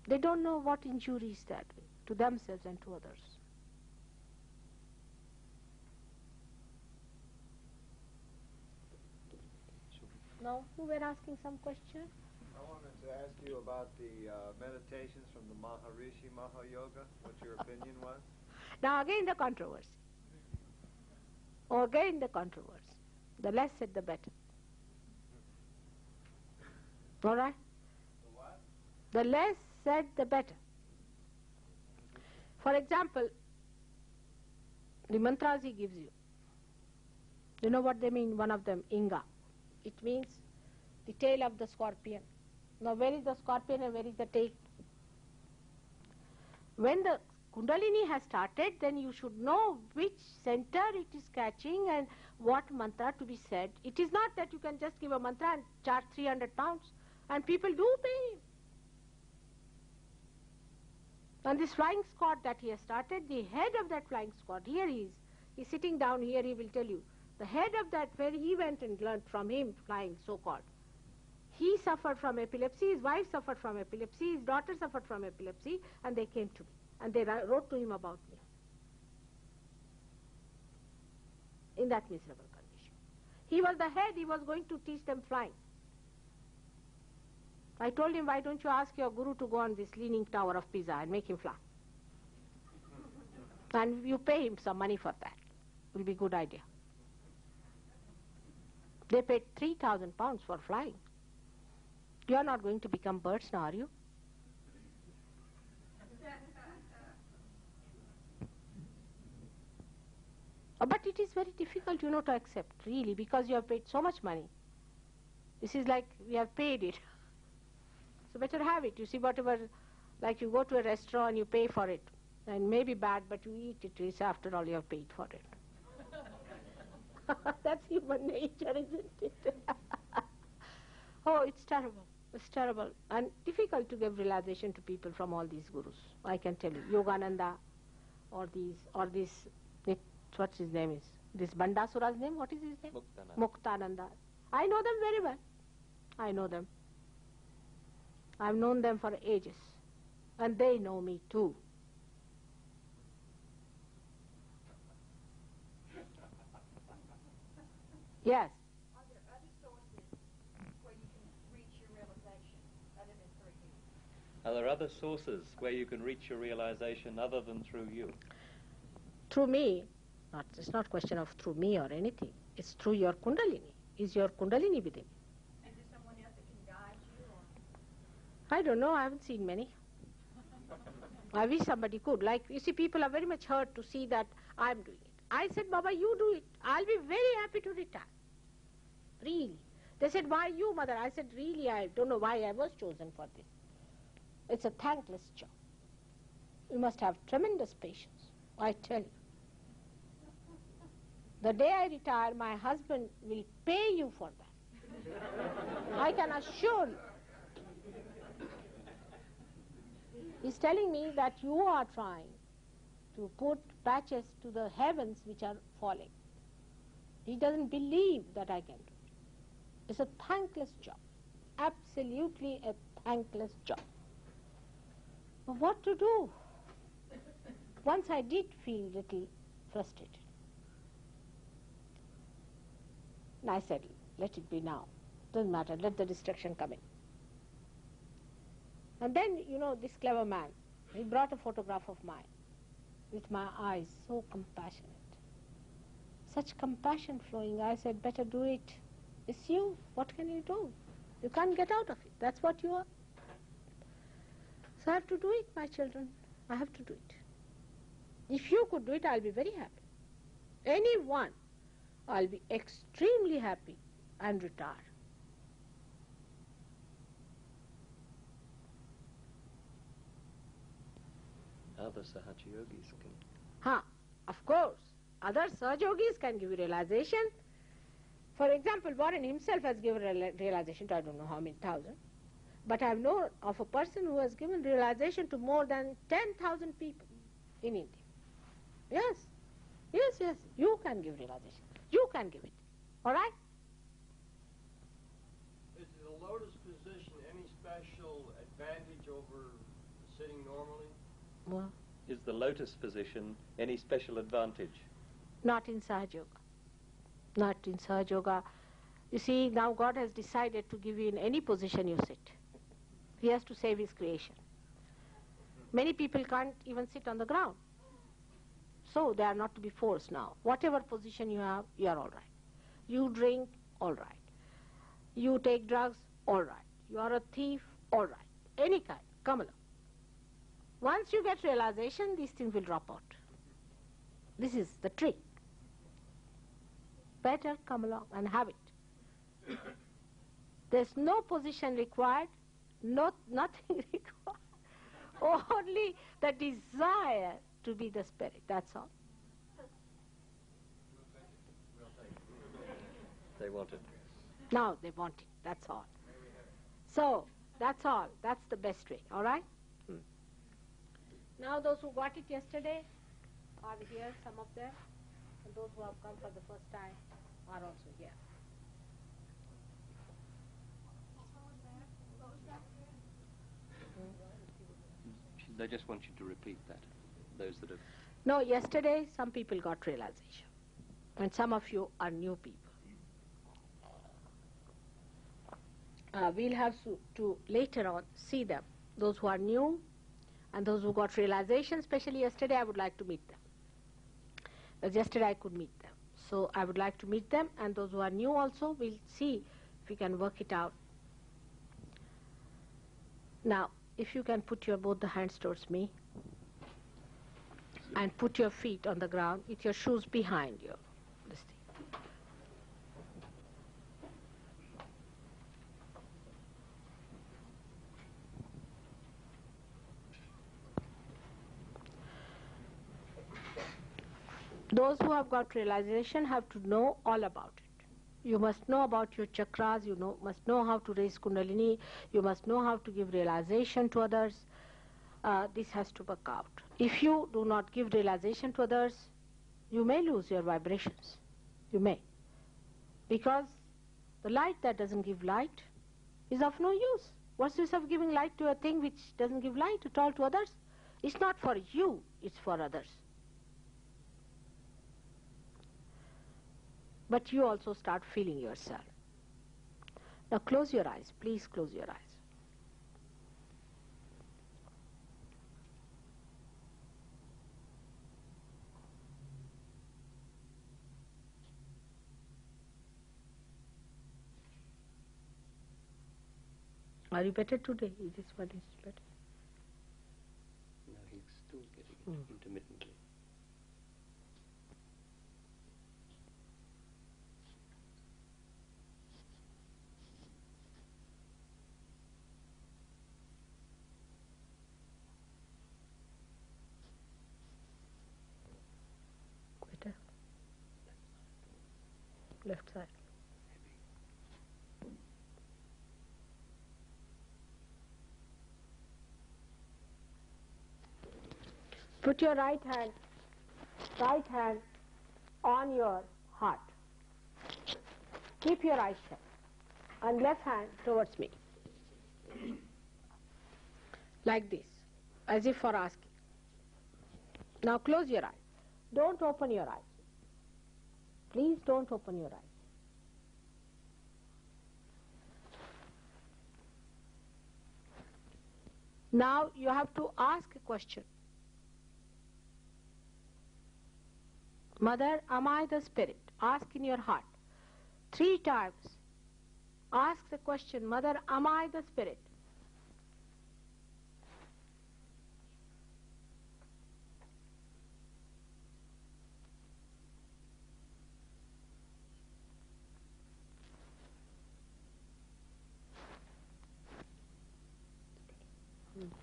They don't know what injury is that way, to themselves and to others. Now, who were asking some question? I wanted to ask you about the meditations from the Maharishi Mahayoga, what your opinion was. Now again the controversy. Again the controversy. The less said the better. All right? The what? The less said the better. For example, the mantras he gives you. You know what they mean? One of them, Inga. It means the tail of the scorpion. Now where is the scorpion and where is the tail? When the Kundalini has started, then you should know which center it is catching and what mantra to be said. It is not that you can just give a mantra and charge 300 pounds. And people do pay him. And this flying squad that he has started, the head of that flying squad, here he is. He's sitting down here, he will tell you. The head of that, where he went and learned from him, flying so-called. He suffered from epilepsy, his wife suffered from epilepsy, his daughter suffered from epilepsy, and they came to me. And they wrote to him about me. In that miserable condition. He was the head, he was going to teach them flying. I told him, why don't you ask your guru to go on this leaning tower of Pisa and make him fly? And you pay him some money for that. It will be a good idea. They paid 3,000 pounds for flying. You are not going to become birds now, are you? But it is very difficult, to accept, really, because you have paid so much money. This is like we have paid it. So better have it. You see, whatever, like you go to a restaurant, you pay for it. And may be bad, but you eat it. It's after all you have paid for it. That's human nature, isn't it? Oh, it's terrible. It's terrible. And difficult to give realization to people from all these gurus. I can tell you. Yogananda or this, what's his name is? This Bandasura's name, what is his name? Muktananda. I know them very well. I know them. I've known them for ages. And they know me too. Yes. Are there other sources where you can reach your realization other than through you? Are there other sources where you can reach your realization other than through you? Through me, it's not a question of through me or anything. It's through your Kundalini. Is your Kundalini within? And is someone else that can guide you? Or? I don't know. I haven't seen many. I wish somebody could. Like, you see, people are very much hurt to see that I'm doing it. I said, Baba, you do it. I'll be very happy to retire. Really. They said, why you, mother? I said, really, I don't know why I was chosen for this. It's a thankless job. You must have tremendous patience, I tell you. The day I retire, my husband will pay you for that. I can assure you. He's telling me that you are trying to put patches to the heavens which are falling. He doesn't believe that I can do it. It's a thankless job. Absolutely a thankless job. But what to do? Once I did feel a little frustrated. And I said, let it be now. Doesn't matter, let the destruction come in. And then, this clever man, he brought a photograph of mine with my eyes so compassionate. Such compassion flowing. I said, better do it. It's you. What can you do? You can't get out of it. That's what you are. So I have to do it, my children. I have to do it. If you could do it, I'll be very happy. Anyone, I'll be extremely happy and retire. other Sahaja yogis can. Of course. Other Sahaja yogis can give you realization. For example, Warren himself has given realization to I don't know how many thousand. But I have known of a person who has given realization to more than 10,000 people in India. Yes. Yes, yes. You can give realization. You can give it. All right? Is the lotus position any special advantage over sitting normally? Well, Is the lotus position any special advantage? not in Sahaja Yoga. Not in Sahaja Yoga. You see, now God has decided to give you in any position you sit. He has to save his creation. Many people can't even sit on the ground. So they are not to be forced now. Whatever position you have, you are all right. You drink, all right. You take drugs, all right. You are a thief, all right. Any kind, come along. Once you get realization, these things will drop out. This is the trick. Better come along and have it. There's no position required, nothing required. Only the desire to be the spirit, that's all. They want it. Now they want it, that's all. So, that's all. That's the best way, all right? Now those who got it yesterday are here, some of them. And those who have come for the first time are also here. They just want you to repeat that. Those that have. No, yesterday some people got realization. And some of you are new people. We'll have to later on see them. Those who are new and those who got realization, especially yesterday, I would like to meet them. Because yesterday I could meet them. So I would like to meet them, and those who are new also, we'll see if we can work it out. Now, if you can put your both the hands towards me and put your feet on the ground with your shoes behind you. This thing. Those who have got realization have to know all about it. You must know about your chakras, you must know how to raise Kundalini, you must know how to give realization to others. This has to work out. If you do not give realization to others, you may lose your vibrations. You may. Because the light that doesn't give light is of no use. What's the use of giving light to a thing which doesn't give light at all to others? It's not for you, it's for others. But you also start feeling yourself. Now close your eyes. Please close your eyes. Are you better today? Is this what is better? No, he's still getting it intermittently. Better? Left side. Put your right hand on your heart. Keep your eyes shut and left hand towards me. Like this, as if for asking. Now close your eyes. Don't open your eyes. Please don't open your eyes. Now you have to ask a question. Mother, am I the spirit? Ask in your heart. 3 times. Ask the question, Mother, am I the spirit?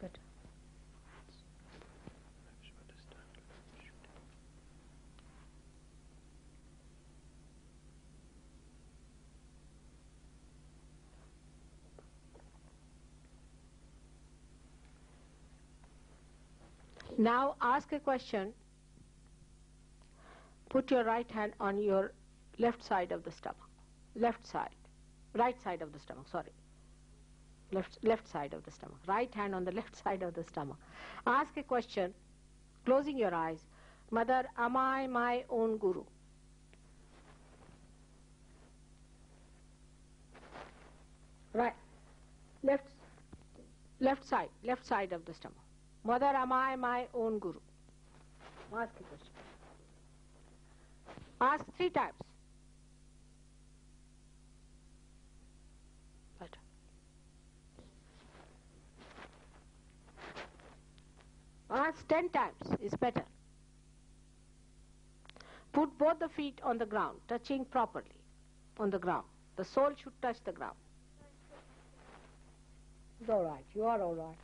Better. Now ask a question. Put your right hand on your left side of the stomach. Left side. Right side of the stomach, sorry. Left side of the stomach. Right hand on the left side of the stomach. Ask a question, closing your eyes. Mother, am I my own guru? Right. Left side of the stomach. Mother, am I my own guru? Ask a question. Ask 3 times. Better. Ask 10 times is better. Put both the feet on the ground, touching properly on the ground. The sole should touch the ground. It's all right. You are all right.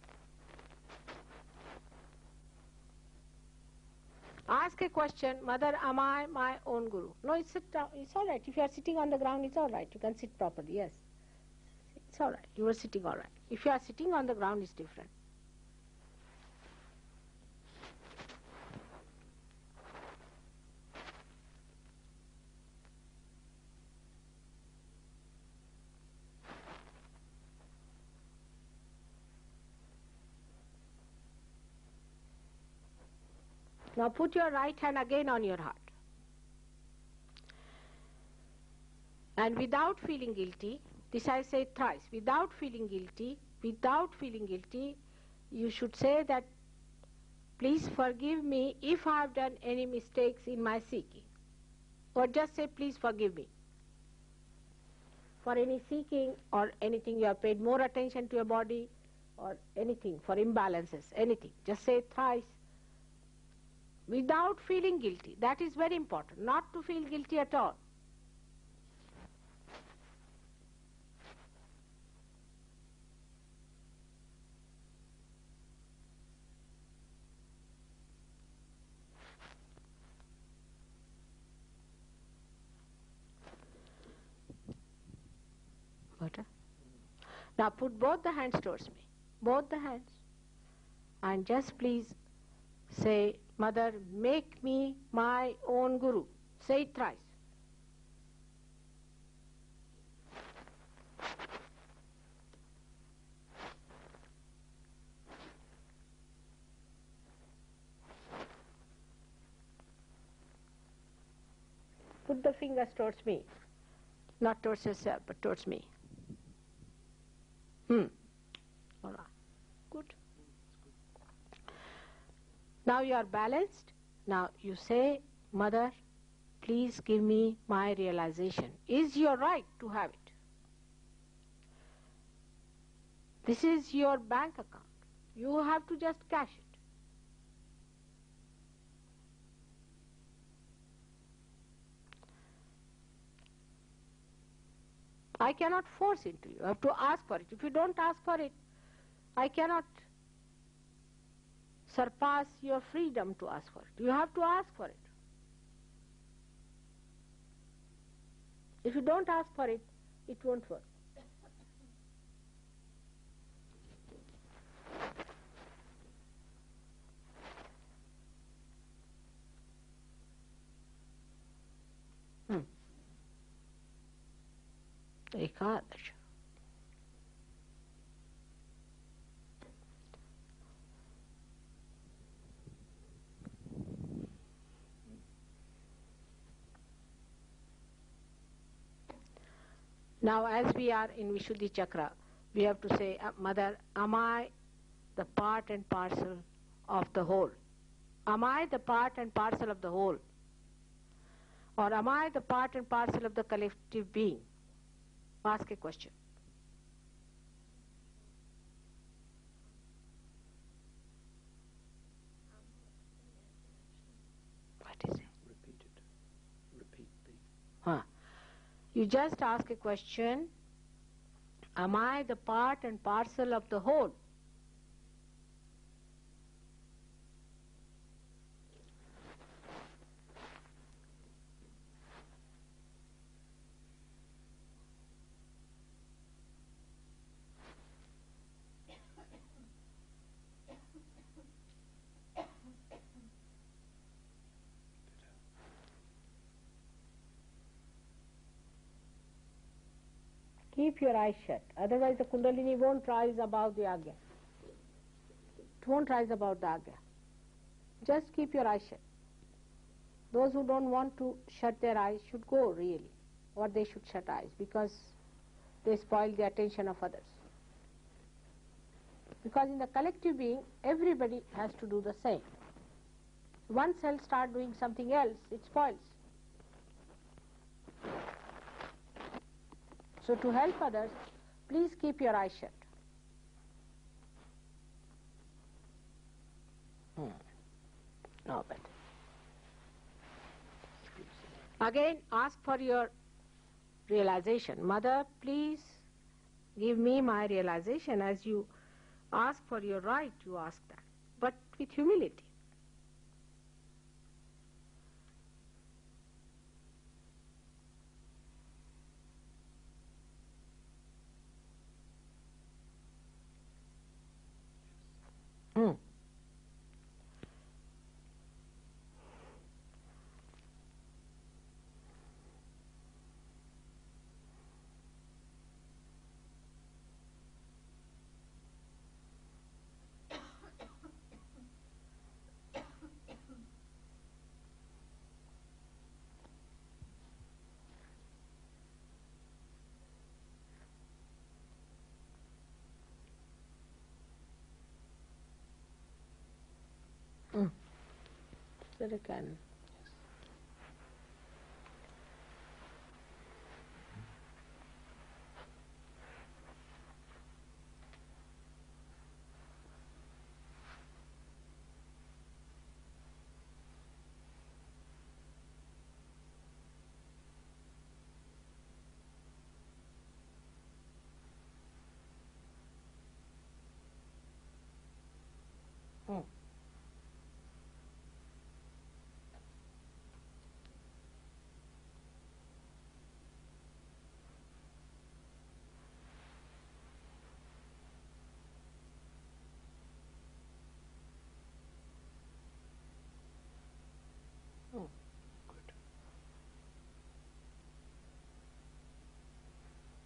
Ask a question, Mother, am I my own guru? No, it's all right. If you are sitting on the ground, it's all right. You can sit properly, yes. It's all right. You are sitting all right. If you are sitting on the ground, it's different. Now put your right hand again on your heart. And without feeling guilty, this I say thrice, without feeling guilty, you should say that, please forgive me if I have done any mistakes in my seeking. Or just say, please forgive me. For any seeking or anything you have paid more attention to your body or anything, for imbalances, anything. Just say thrice. Without feeling guilty. That is very important, not to feel guilty at all. Better? Now put both the hands towards me. Both the hands. And just please say, Mother, make me my own guru. Say it thrice. Put the fingers towards me. Not towards yourself, but towards me. All right. Good. Now you are balanced. Now you say, Mother, please give me my realization. Is your right to have it. This is your bank account. You have to just cash it. I cannot force it to you. You have to ask for it. If you don't ask for it, I cannot surpass your freedom to ask for it. You have to ask for it. If you don't ask for it, it won't work. Ekadash. Now as we are in Vishuddhi Chakra, we have to say, Mother, am I the part and parcel of the whole? Am I the part and parcel of the whole? Or am I the part and parcel of the collective being? Ask a question. What is it? Repeat it. Repeat the... You just ask a question, am I the part and parcel of the whole? keep your eyes shut. Otherwise the Kundalini won't rise above the Agya. It won't rise above the Agya. Just keep your eyes shut. Those who don't want to shut their eyes should go really, or they should shut eyes, because they spoil the attention of others. Because in the collective being, everybody has to do the same. One cell start doing something else, it spoils. So to help others, please keep your eyes shut. No better. Again, ask for your realization. Mother, please give me my realization. As you ask for your right, you ask that, but with humility. That I can.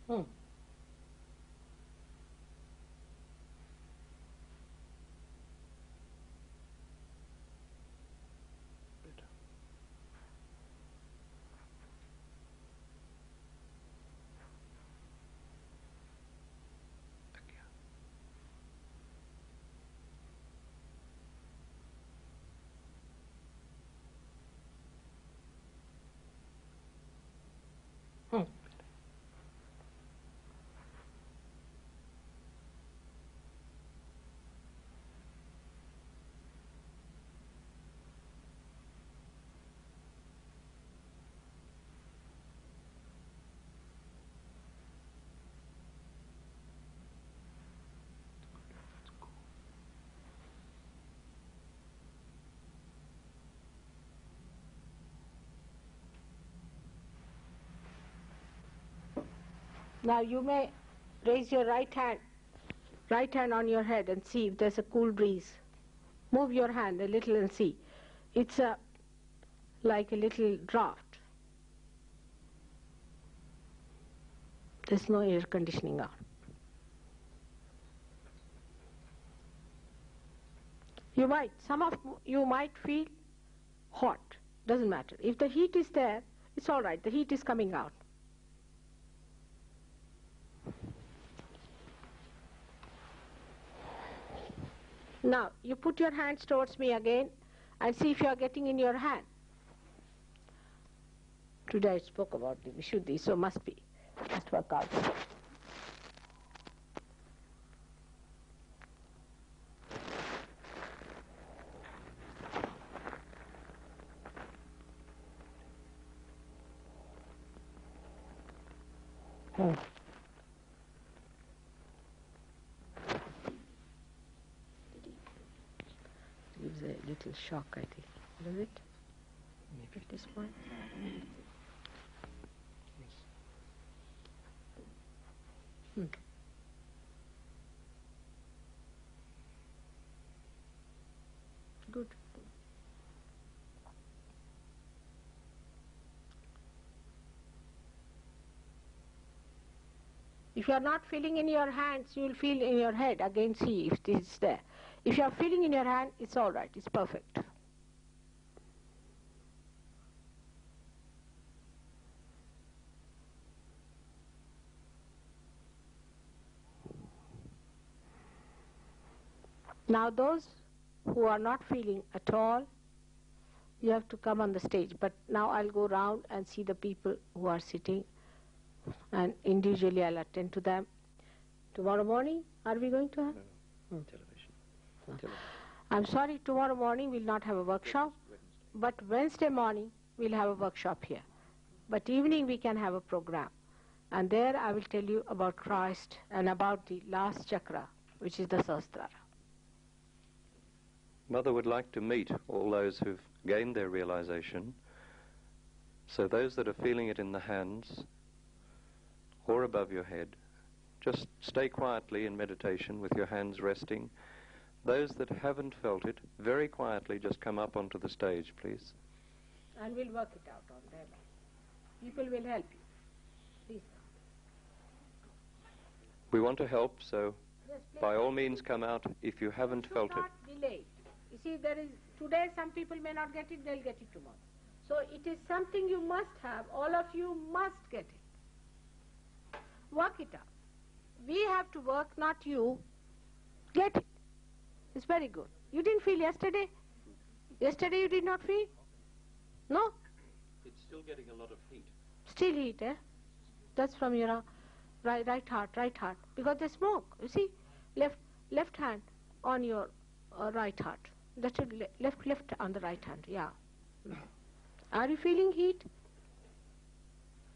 Good. Now you may raise your right hand on your head and see if there's a cool breeze. Move your hand a little and see. It's like a little draft. There's no air conditioning on. Some of you might feel hot. Doesn't matter. If the heat is there, it's all right. The heat is coming out. Now, you put your hands towards me again and see if you are getting in your hand. Today I spoke about the Vishuddhi, so must work out. Gives a little shock, I think. Does it? Maybe at this point. Good. If you are not feeling in your hands, you will feel in your head. Again, see if it is there. If you are feeling in your hand, it's all right. It's perfect. Now those who are not feeling at all, you have to come on the stage. But now I'll go round and see the people who are sitting, and individually I'll attend to them. Tomorrow morning, are we going to have? No. Television. I'm sorry, tomorrow morning we'll not have a workshop, but Wednesday morning we'll have a workshop here. But evening we can have a program. And there I will tell you about Christ and about the last chakra, which is the Sahasrara. Mother would like to meet all those who've gained their realization. So those that are feeling it in the hands or above your head, just stay quietly in meditation with your hands resting. Those that haven't felt it, very quietly just come up onto the stage, please. And we'll work it out on them. People will help you. Please come. We want to help, so Yes, by all means come out if you haven't felt it. Not delay. You see, today some people may not get it, they'll get it tomorrow. So it is something you must have. All of you must get it. Work it out. We have to work, not you. Get it. It's very good. You didn't feel yesterday? Yesterday you did not feel? No? It's still getting a lot of heat. Still heat, eh? That's from your right heart. Because there's smoke. You see? Left hand on your right heart. That should left on the right hand, yeah. Are you feeling heat?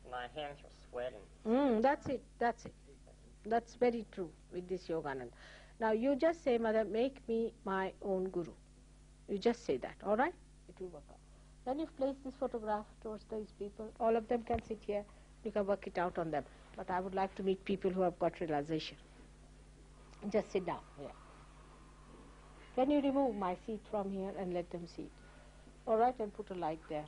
My hands are sweating. That's it. That's very true with this Yogananda. Now you just say, Mother, make me my own guru. You just say that, all right? It will work out. Then you place this photograph towards these people. All of them can sit here. You can work it out on them. But I would like to meet people who have got realization. Just sit down here. Can you remove my seat from here and let them sit? All right, and put a light there.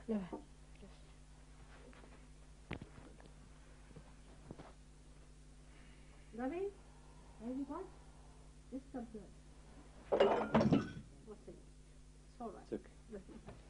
Yeah. Ravi, have you got? Just come here. What's it? It's all right. It's okay.